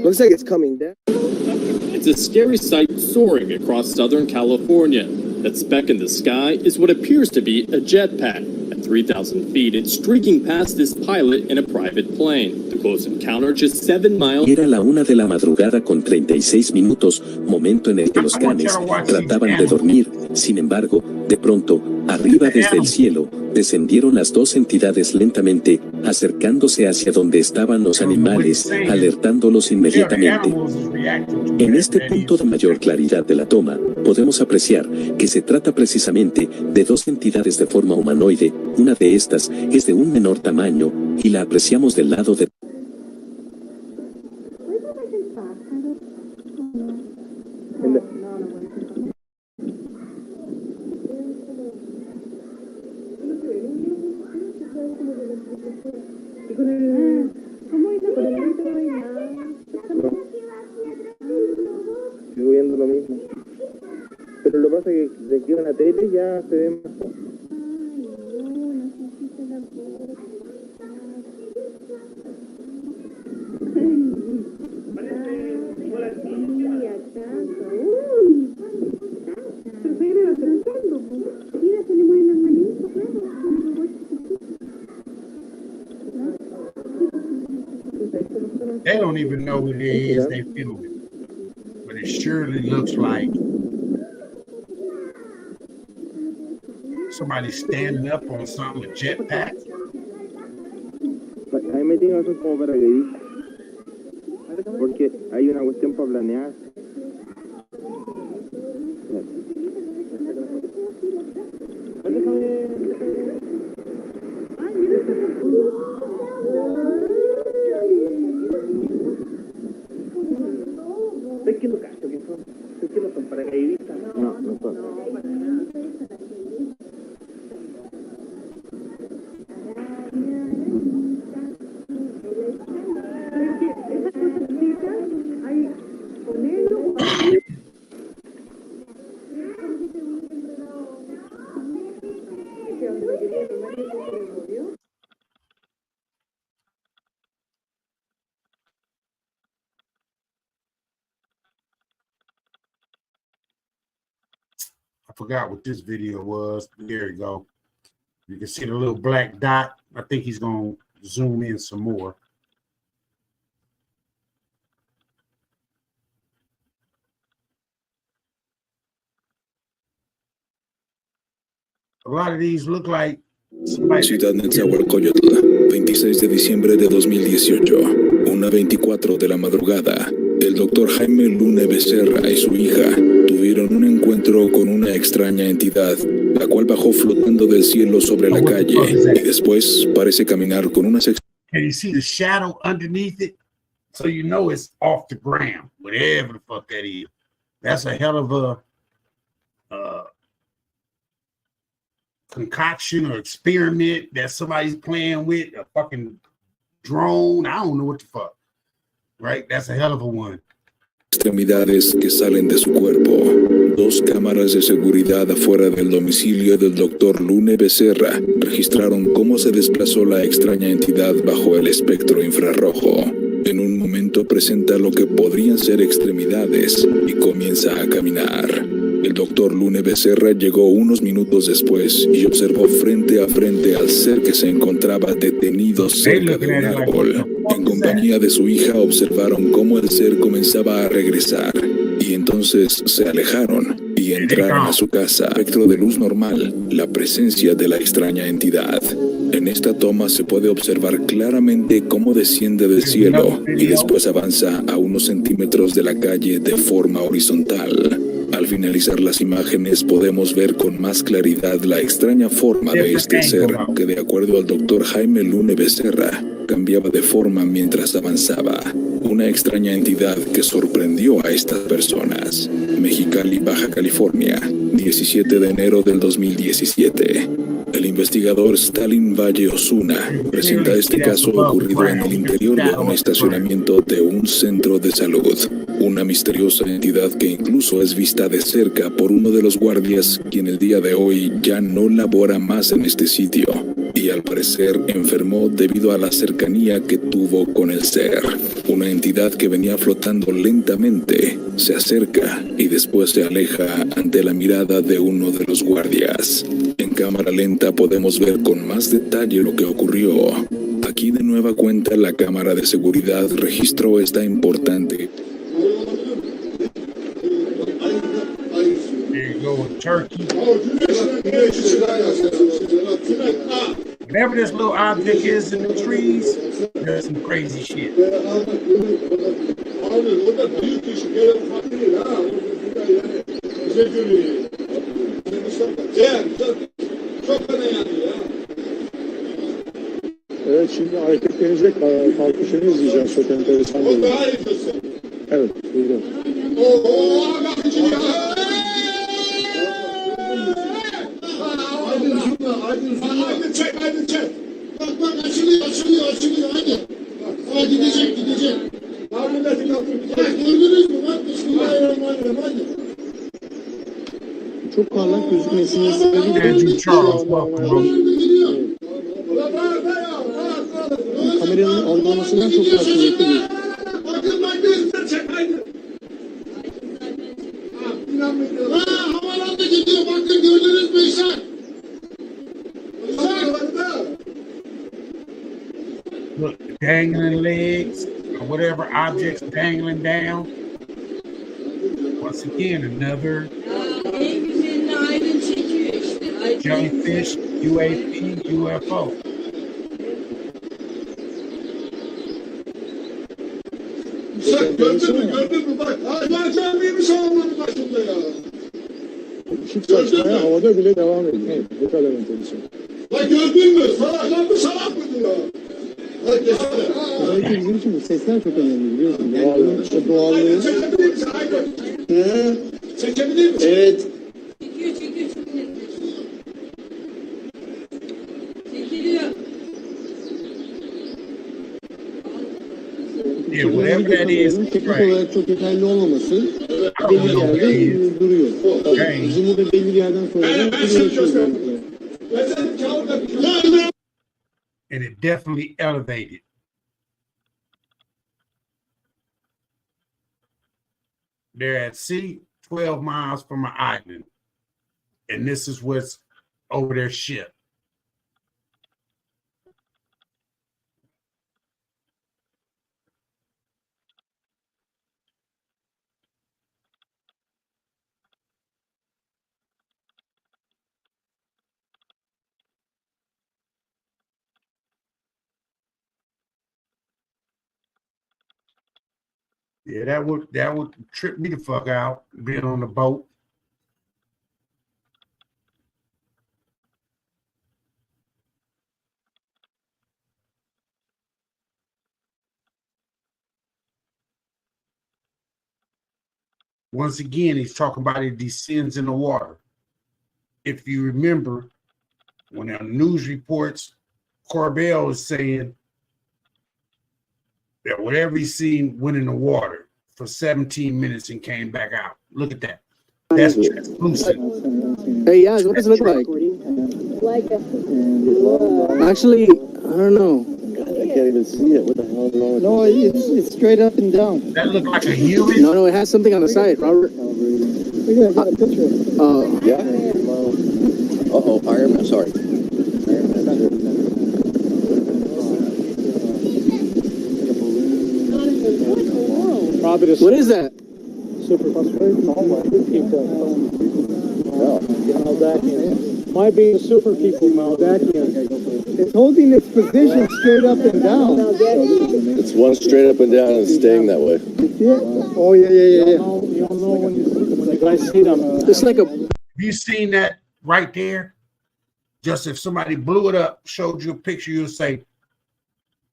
Looks like it's coming down. It's a scary sight soaring across Southern California. That speck in the sky is what appears to be a jetpack. At 3,000 feet, it's streaking past this pilot in a private plane. The close encounter just 7 miles. Era la 1 de la madrugada con 36 minutos, momento en el que los canes trataban de dormir. Sin embargo, de pronto, arriba desde el cielo, descendieron las dos entidades lentamente, acercándose hacia donde estaban los animales, alertándolos inmediatamente. En este punto de mayor claridad de la toma, podemos apreciar que se trata precisamente de dos entidades de forma humanoide. Una de estas es de un menor tamaño, y la apreciamos del lado de... Sigo viendo lo mismo. Pero lo que pasa es que de aquí en la tele ya se ve más. They don't even know what it is they filming, but it surely looks like somebody standing up on something, a jetpack. Ahí me tiene que hacer como paracaidista, porque hay una cuestión para planear. ¿Sabes qué lo cacho que son? ¿Sabes qué no son paracaidistas? No, no son. I forgot what this video was. There you go. You can see the little black dot. I think he's going to zoom in some more. A lot of these look like somebody. Ciudad Nezahualcóyotl, 26 de diciembre de 2018, 1:24 de la madrugada. El doctor Jaime Lune Becerra y su hija tuvieron un encuentro con una extraña entidad, la cual bajó flotando del cielo sobre la calle y después parece caminar con una sección. Can you see the shadow underneath it? So you know it's off the ground, whatever the fuck that is. That's a hell of a concoction or experiment that somebody's playing with, a fucking drone. I don't know what the fuck. Right? That's a hell of a one. Extremidades que salen de su cuerpo. 2 cámaras de seguridad afuera del domicilio del doctor Lune Becerra registraron cómo se desplazó la extraña entidad bajo el espectro infrarrojo. En un momento presenta lo que podrían ser extremidades y comienza a caminar. El doctor Lune Becerra llegó unos minutos después y observó frente a frente al ser que se encontraba detenido cerca de un árbol. En compañía de su hija observaron cómo el ser comenzaba a regresar y entonces se alejaron y entraron a su casa. Espectro de luz normal, la presencia de la extraña entidad. En esta toma se puede observar claramente cómo desciende del cielo y después avanza a unos centímetros de la calle de forma horizontal. Al finalizar las imágenes podemos ver con más claridad la extraña forma de este ser que, de acuerdo al doctor Jaime Lune Becerra, cambiaba de forma mientras avanzaba. Una extraña entidad que sorprendió a estas personas. Mexicali, Baja California, 17 de enero del 2017. El investigador Stalin Valle Osuna presenta este caso ocurrido en el interior de un estacionamiento de un centro de salud. Una misteriosa entidad que incluso es vista de cerca por uno de los guardias, quien el día de hoy ya no labora más en este sitio y al parecer enfermó debido a la cercanía que tuvo con el ser. Una entidad que venía flotando lentamente se acerca y después se aleja ante la mirada de uno de los guardias. En cámara lenta podemos ver con más detalle lo que ocurrió. Aquí de nueva cuenta la cámara de seguridad registró esta importante. There you go, turkey. Whatever this little object is in the trees, there's some crazy shit. Evet, şimdi hareketlenecek kalkışını izleyeceğiz. Çok enteresan. Evet, buyurun. Aydın çek. Bak açılıyor hadi. Ha gidecek. Milleti kaldırıp gördünüz mü? Bak bismillahirrahmanirrahim hadi. Çok parlak gözükmesini istedim. Kameranın algılamasından çok daha kuvvetli değil. Bakın çek haydi. Havalanda gidiyor bakın gördünüz mü İshak? Look, dangling legs or whatever objects dangling down. Once again, another jellyfish, UFO. Gördün mü bak. Hala camiymiş havaladı başında ya. Işık saçmaya havada bile devam ediyor. Evet, bu kadar enteresan. Lan gördün mü? Salak mı diyor? Özellikle bizim için bu sesler çok önemli biliyorsun. Doğallığı, işte doğallığı. Çekebilir misin? Aynen. Çekebilir misin? Evet. Yeah, whatever that is, teknik olarak çok yeterli olmaması belli bir yerde duruyor. Bizim burada belli bir yerden sonra and it definitely elevated. They're at sea, 12 miles from an island, and this is what's over their ship. Yeah, that would trip me the fuck out, being on the boat. Once again, he's talking about it descends in the water. If you remember, when the news reports, Corbell is saying that whatever he's seen went in the water for 17 minutes and came back out. Look at that. That's translucent. Hey, yeah, what does it look like? Actually, I don't know. I can't even see it. What the hell is wrong with No, it's straight up and down. That look like a human? No, it has something on the side, Robert. We're gonna get a picture. Yeah. Uh-oh, Iron Man, sorry. What is that? Super Maldakian. Might be the super people Maldakian. It's holding its position straight up and down. It's one straight up and down and staying that way. Oh, yeah. You'll know when you guys see them. It's like a... Have you seen that right there? Just if somebody blew it up, showed you a picture, you'll say,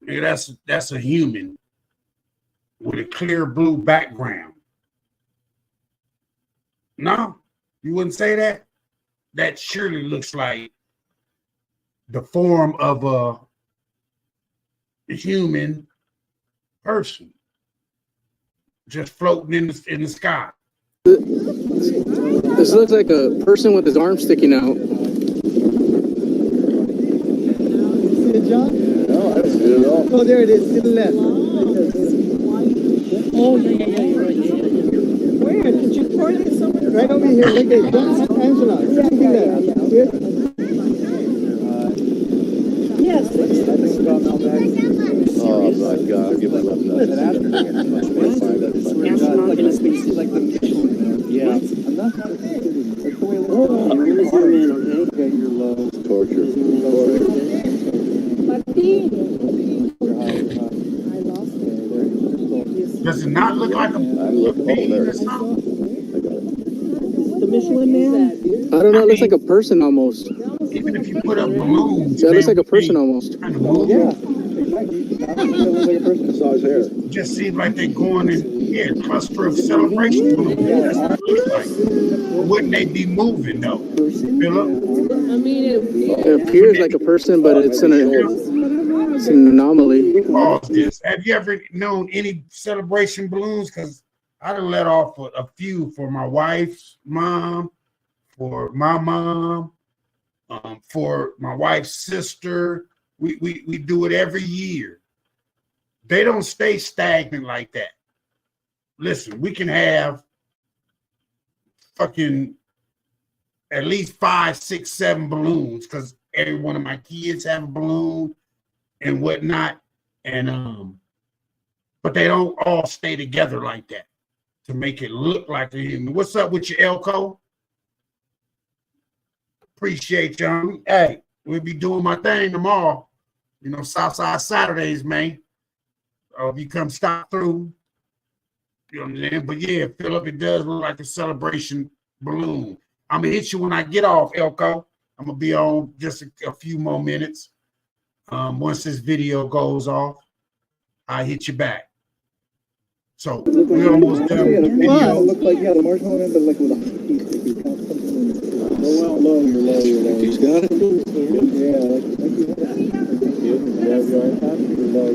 yeah, that's a human with a clear blue background. No, you wouldn't say that? That surely looks like the form of a human person just floating in the sky. This looks like a person with his arm sticking out. See it, John? No, I don't see it at all. Oh, there it is, to the left. Oh, yeah. Where? Did you point it somewhere? Right over here. Look at Angela. See that? Yes. Oh my God! I'll give my love Torture. Does it not look like a being or something? The Michelin Man? I don't know, it looks like a person almost. Even if you put up balloons. Yeah, it looks like a person almost. Kind of move. Yeah. Saw his hair. Just seems like they're going in a cluster of celebration balloons. That's what it looks like. Wouldn't they be moving though? Philip? It appears like a person, but it's an anomaly. Pause this. Have you ever known any celebration balloons? Because I done let off a few for my wife's mom, for my mom, for my wife's sister. We do it every year. They don't stay stagnant like that. Listen, we can have fucking at least 5, 6, 7 balloons because every one of my kids have a balloon and whatnot. And but they don't all stay together like that to make it look like a human. What's up with you, Elko? Appreciate y'all. Hey, we'll be doing my thing tomorrow. You know, Southside Saturdays, man. If you come stop through, you know what I'm saying? But yeah, Philip, it does look like a celebration balloon. I'm gonna hit you when I get off, Elko. I'm gonna be on just a few more minutes. Once this video goes off, I hit you back. So we're almost done with the video. Look like the marshmallow man, but like with a low. He's got it. Yeah, like you have it. You have your iPad, you're low.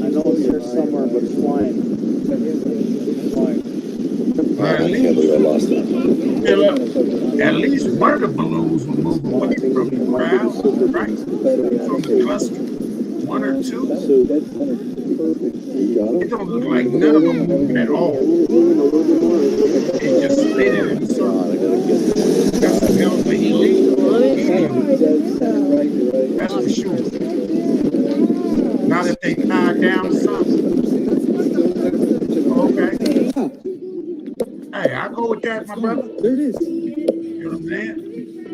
I know it's here somewhere, but it's flying. Well, I can't believe I lost that. At least one of the balloons will move away from the crowd, right? From the cluster. 1 or 2. It don't look like none of them moving at all. It just stayed in the circle. That's the hell of a illegal. That's for sure. Now that they tied down something. Okay. Hey, I go with that, my brother. There it is. You know what I'm saying?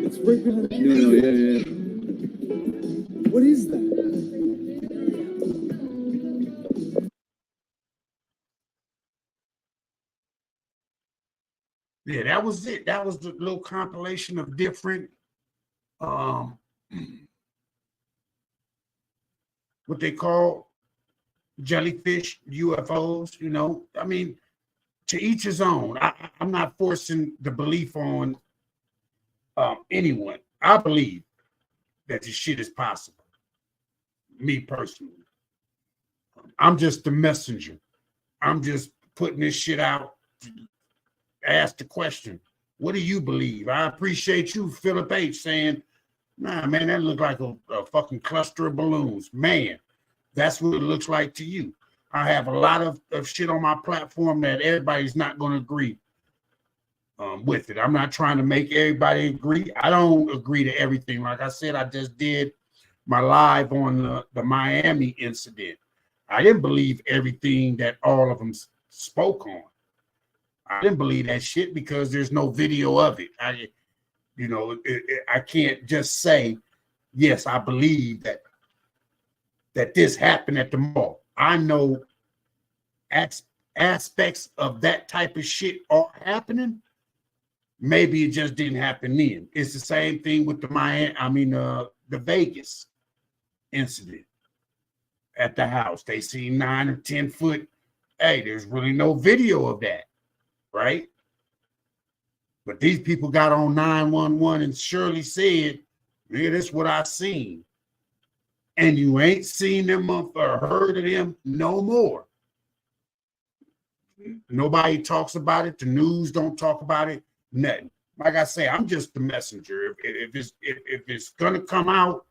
It's right behind. Yeah. What is that? Yeah, that was it. That was the little compilation of different what they call jellyfish, UFOs, you know. I mean, to each his own. I'm not forcing the belief on anyone. I believe that this shit is possible. Me personally. I'm just the messenger. I'm just putting this shit out to ask the question. What do you believe? I appreciate you, Philip H., saying, nah, man, that looked like a fucking cluster of balloons. Man, that's what it looks like to you. I have a lot of shit on my platform that everybody's not going to agree with it. I'm not trying to make everybody agree. I don't agree to everything. Like I said, I just did my live on the Miami incident. I didn't believe everything that all of them spoke on. I didn't believe that shit because there's no video of it. I can't just say, yes, I believe that this happened at the mall. I know aspects of that type of shit are happening. Maybe it just didn't happen then. It's the same thing with the Vegas incident at the house. They see 9 or 10 foot. Hey, there's really no video of that, right? But these people got on 911 and Shirley said, "Man, that's what I seen." And you ain't seen them or heard of them no more. Nobody talks about it. The news don't talk about it. Nothing. Like I say, I'm just the messenger. If it's gonna come out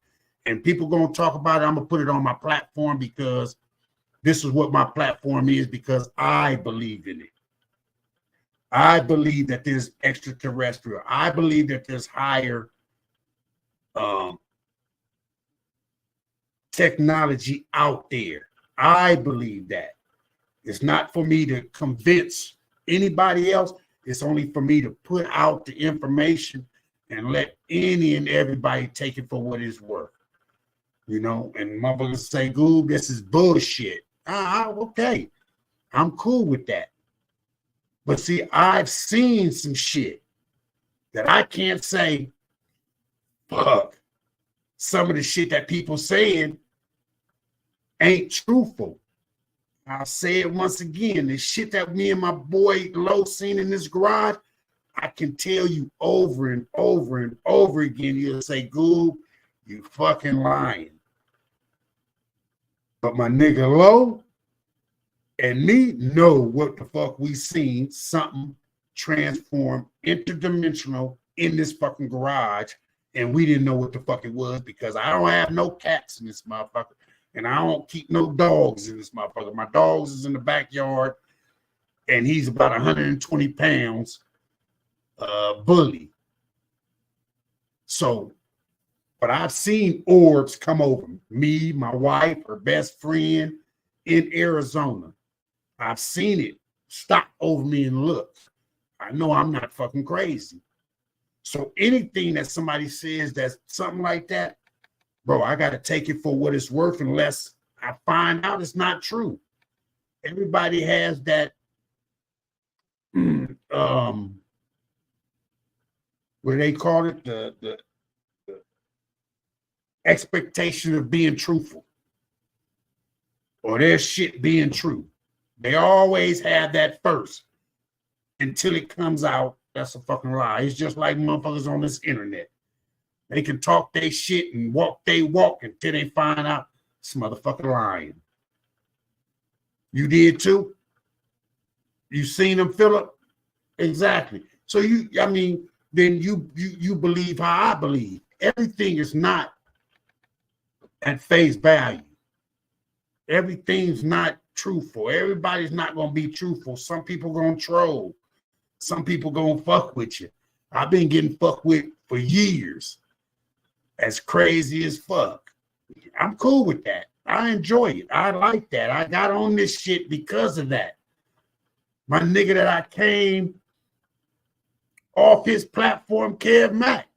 and people gonna talk about it, I'm gonna put it on my platform because this is what my platform is, because I believe in it. I believe that there's extraterrestrial. I believe that there's higher technology out there. I believe that. It's not for me to convince anybody else. It's only for me to put out the information and let any and everybody take it for what it's worth. You know, and motherfuckers say, "Goob, this is bullshit." Okay. I'm cool with that. But see, I've seen some shit that I can't say, fuck, some of the shit that people saying ain't truthful. I'll say it once again. The shit that me and my boy Lo seen in this garage, I can tell you over and over and over again. You'll say, "Goob, you fucking lying." But my nigga Lo and me know what the fuck we seen. Something transform interdimensional in this fucking garage, and we didn't know what the fuck it was because I don't have no cats in this motherfucker, and I don't keep no dogs in this motherfucker. My dogs is in the backyard, and he's about 120 pounds, bully. So, but I've seen orbs come over me, my wife, her best friend in Arizona. I've seen it stop over me and look. I know I'm not fucking crazy. So anything that somebody says that's something like that, bro, I got to take it for what it's worth unless I find out it's not true. Everybody has that what do they call it? The expectation of being truthful or their shit being true. They always have that first until it comes out. That's a fucking lie. It's just like motherfuckers on this internet. They can talk their shit and walk they walk until they find out this motherfucker lying. You did too? You seen them, Philip? Exactly. So then you believe how I believe. Everything is not at face value. Everything's not truthful. Everybody's not going to be truthful. Some people going to troll. Some people going to fuck with you. I've been getting fucked with for years. As crazy as fuck. I'm cool with that. I enjoy it. I like that. I got on this shit because of that. My nigga that I came off his platform, Kev Mack.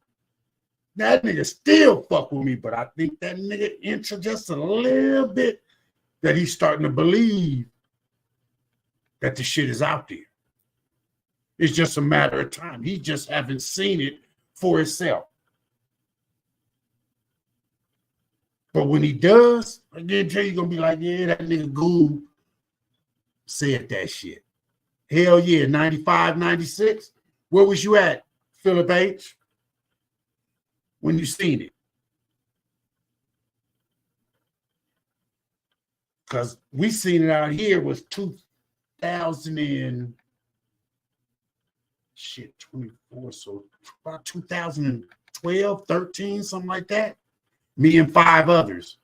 That nigga still fuck with me, but I think that nigga inches just a little bit that he's starting to believe that the shit is out there. It's just a matter of time. He just haven't seen it for himself. But when he does, I guarantee you're gonna be like, yeah, that nigga Gould said that shit. Hell yeah, 95, 96. Where was you at, Philip H? When you seen it? Because we seen it out here was 24, so about 2012, 13, something like that. Me and 5 others,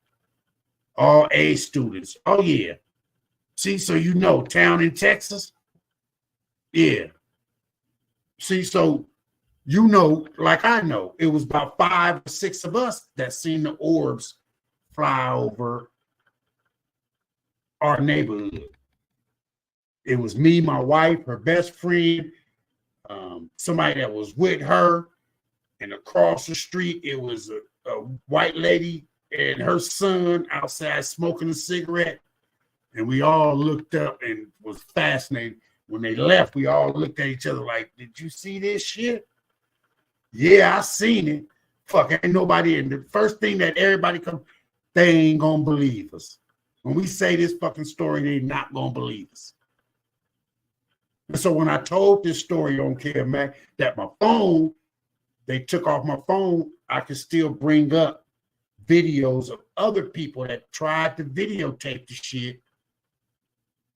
all A students. Oh yeah. See, so you know, town in Texas. Yeah. See, so you know, like I know, it was about 5 or 6 of us that seen the orbs fly over our neighborhood. It was me, my wife, her best friend, somebody that was with her, and across the street, it was a white lady and her son outside smoking a cigarette. And we all looked up and was fascinated. When they left, we all looked at each other like, did you see this shit? Yeah, I seen it. Fuck, ain't nobody in. The first thing that everybody come, they ain't gonna believe us. When we say this fucking story, they not gonna believe us. And so when I told this story on KMA, that my phone, they took off my phone, I could still bring up videos of other people that tried to videotape the shit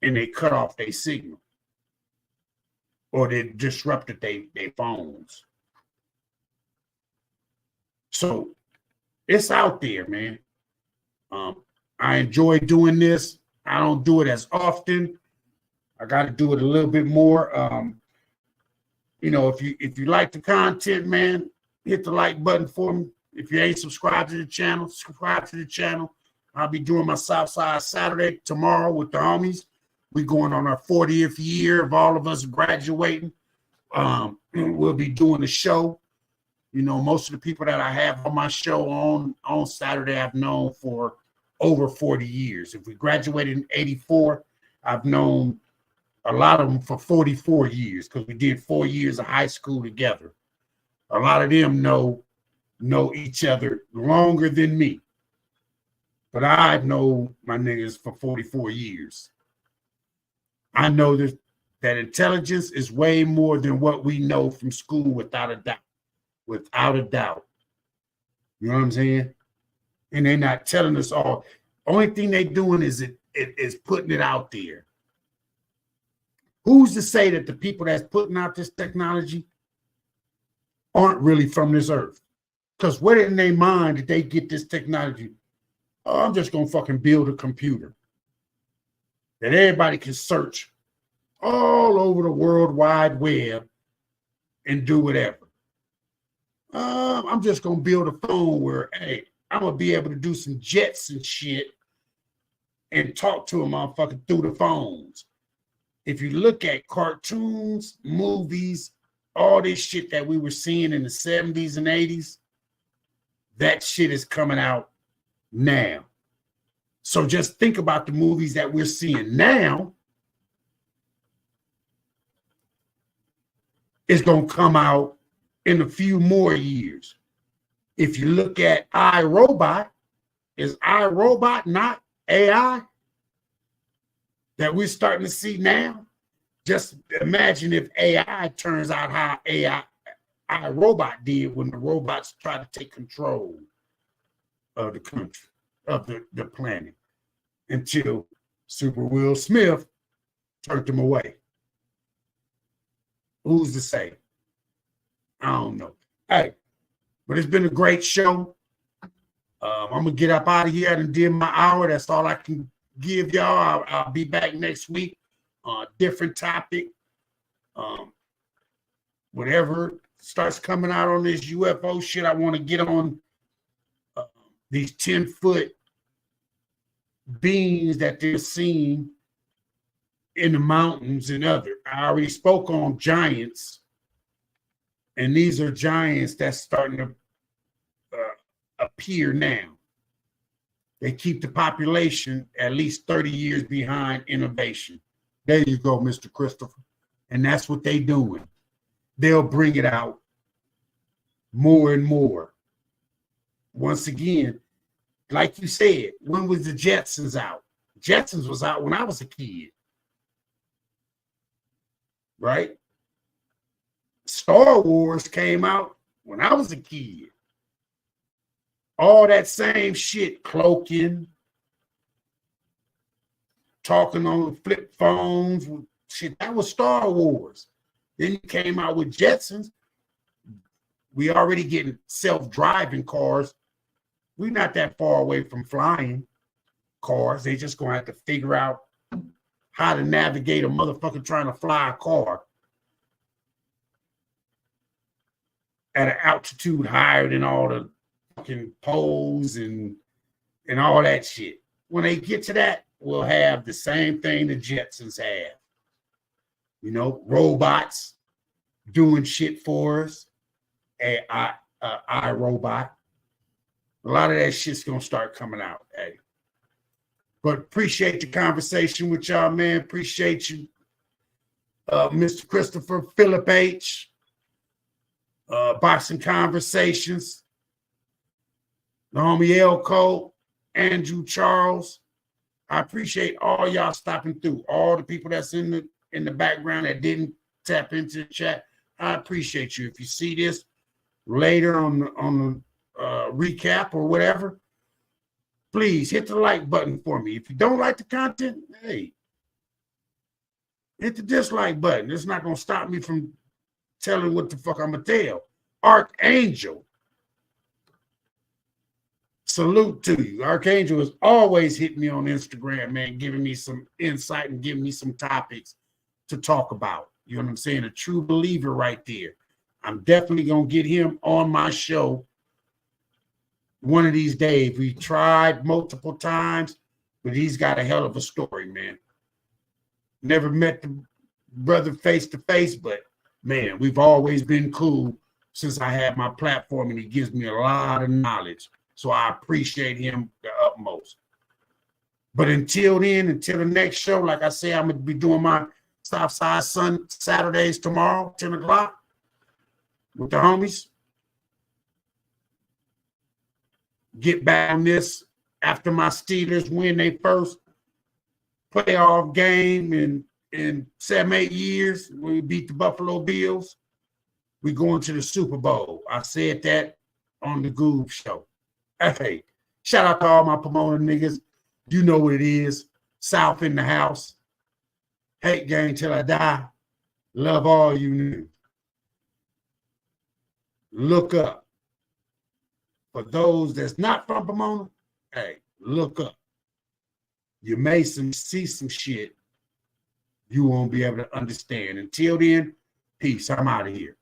and they cut off their signal or they disrupted their phones. So it's out there, man. I enjoy doing this. I don't do it as often. I got to do it a little bit more. You know, if you like the content, man, hit the like button for me. If you ain't subscribed to the channel, subscribe to the channel. I'll be doing my Southside Saturday tomorrow with the homies. We're going on our 40th year of all of us graduating. We'll be doing a show. You know, most of the people that I have on my show on Saturday, I've known for over 40 years. If we graduated in 84, I've known a lot of them for 44 years because we did 4 years of high school together. A lot of them know each other longer than me. But I've known my niggas for 44 years. I know that intelligence is way more than what we know from school without a doubt. Without a doubt. You know what I'm saying? And they're not telling us all. Only thing they're doing is putting it out there. Who's to say that the people that's putting out this technology aren't really from this earth? Because where in their mind did they get this technology? Oh, I'm just going to fucking build a computer that everybody can search all over the World Wide Web and do whatever. I'm just going to build a phone where, hey, I'm going to be able to do some jets and shit and talk to a motherfucker through the phones. If you look at cartoons, movies, all this shit that we were seeing in the 70s and 80s, that shit is coming out now. So just think about the movies that we're seeing now. It's going to come out in a few more years. If you look at iRobot, is iRobot not AI that we're starting to see now? Just imagine if AI turns out how iRobot did when the robots tried to take control of the country, of the planet, until Super Will Smith turned them away. Who's to say? I don't know. Hey, but it's been a great show. I'm going to get up out of here and did my hour. That's all I can give y'all. I'll be back next week. Different topic. Whatever starts coming out on this UFO shit, I want to get on these 10-foot beings that they're seeing in the mountains and other. I already spoke on giants. And these are giants that's starting to pier now. They keep the population at least 30 years behind innovation. There you go, Mr. Christopher. And that's what they're doing. They'll bring it out more and more. Once again, like you said, when was the Jetsons out? Jetsons was out when I was a kid. Right? Star Wars came out when I was a kid. All that same shit, cloaking, talking on flip phones, shit, that was Star Wars. Then you came out with Jetsons. We already getting self-driving cars. We're not that far away from flying cars. They just gonna have to figure out how to navigate a motherfucker trying to fly a car at an altitude higher than all the fucking poles and all that shit. When they get to that, we'll have the same thing the Jetsons have. You know, robots doing shit for us. iRobot. A lot of that shit's gonna start coming out. Hey. But appreciate the conversation with y'all, man. Appreciate you, Mr. Christopher, Philip H. Boxing Conversations. The homie Elko, Andrew Charles. I appreciate all y'all stopping through. All the people that's in the background that didn't tap into the chat. I appreciate you. If you see this later on the recap or whatever, please hit the like button for me. If you don't like the content, hey, hit the dislike button. It's not going to stop me from telling what the fuck I'm going to tell. Archangel, salute to you. Archangel has always hit me on Instagram, man, giving me some insight and giving me some topics to talk about. You know what I'm saying? A true believer right there. I'm definitely going to get him on my show one of these days. We tried multiple times, but he's got a hell of a story, man. Never met the brother face to face, but man, we've always been cool since I had my platform, and he gives me a lot of knowledge. So I appreciate him the utmost. But until then, until the next show, like I say, I'm going to be doing my Southside Sun Saturdays tomorrow, 10 o'clock with the homies. Get back on this after my Steelers win their first playoff game in 7-8 years. We beat the Buffalo Bills. We going to the Super Bowl. I said that on the Goob show. Hey, shout out to all my promoter niggas. You know what it is. South in the house. Hate gang till I die. Love all you niggas. Look up. For those that's not from Pomona, hey, look up. You may see some shit you won't be able to understand. Until then, peace. I'm out of here.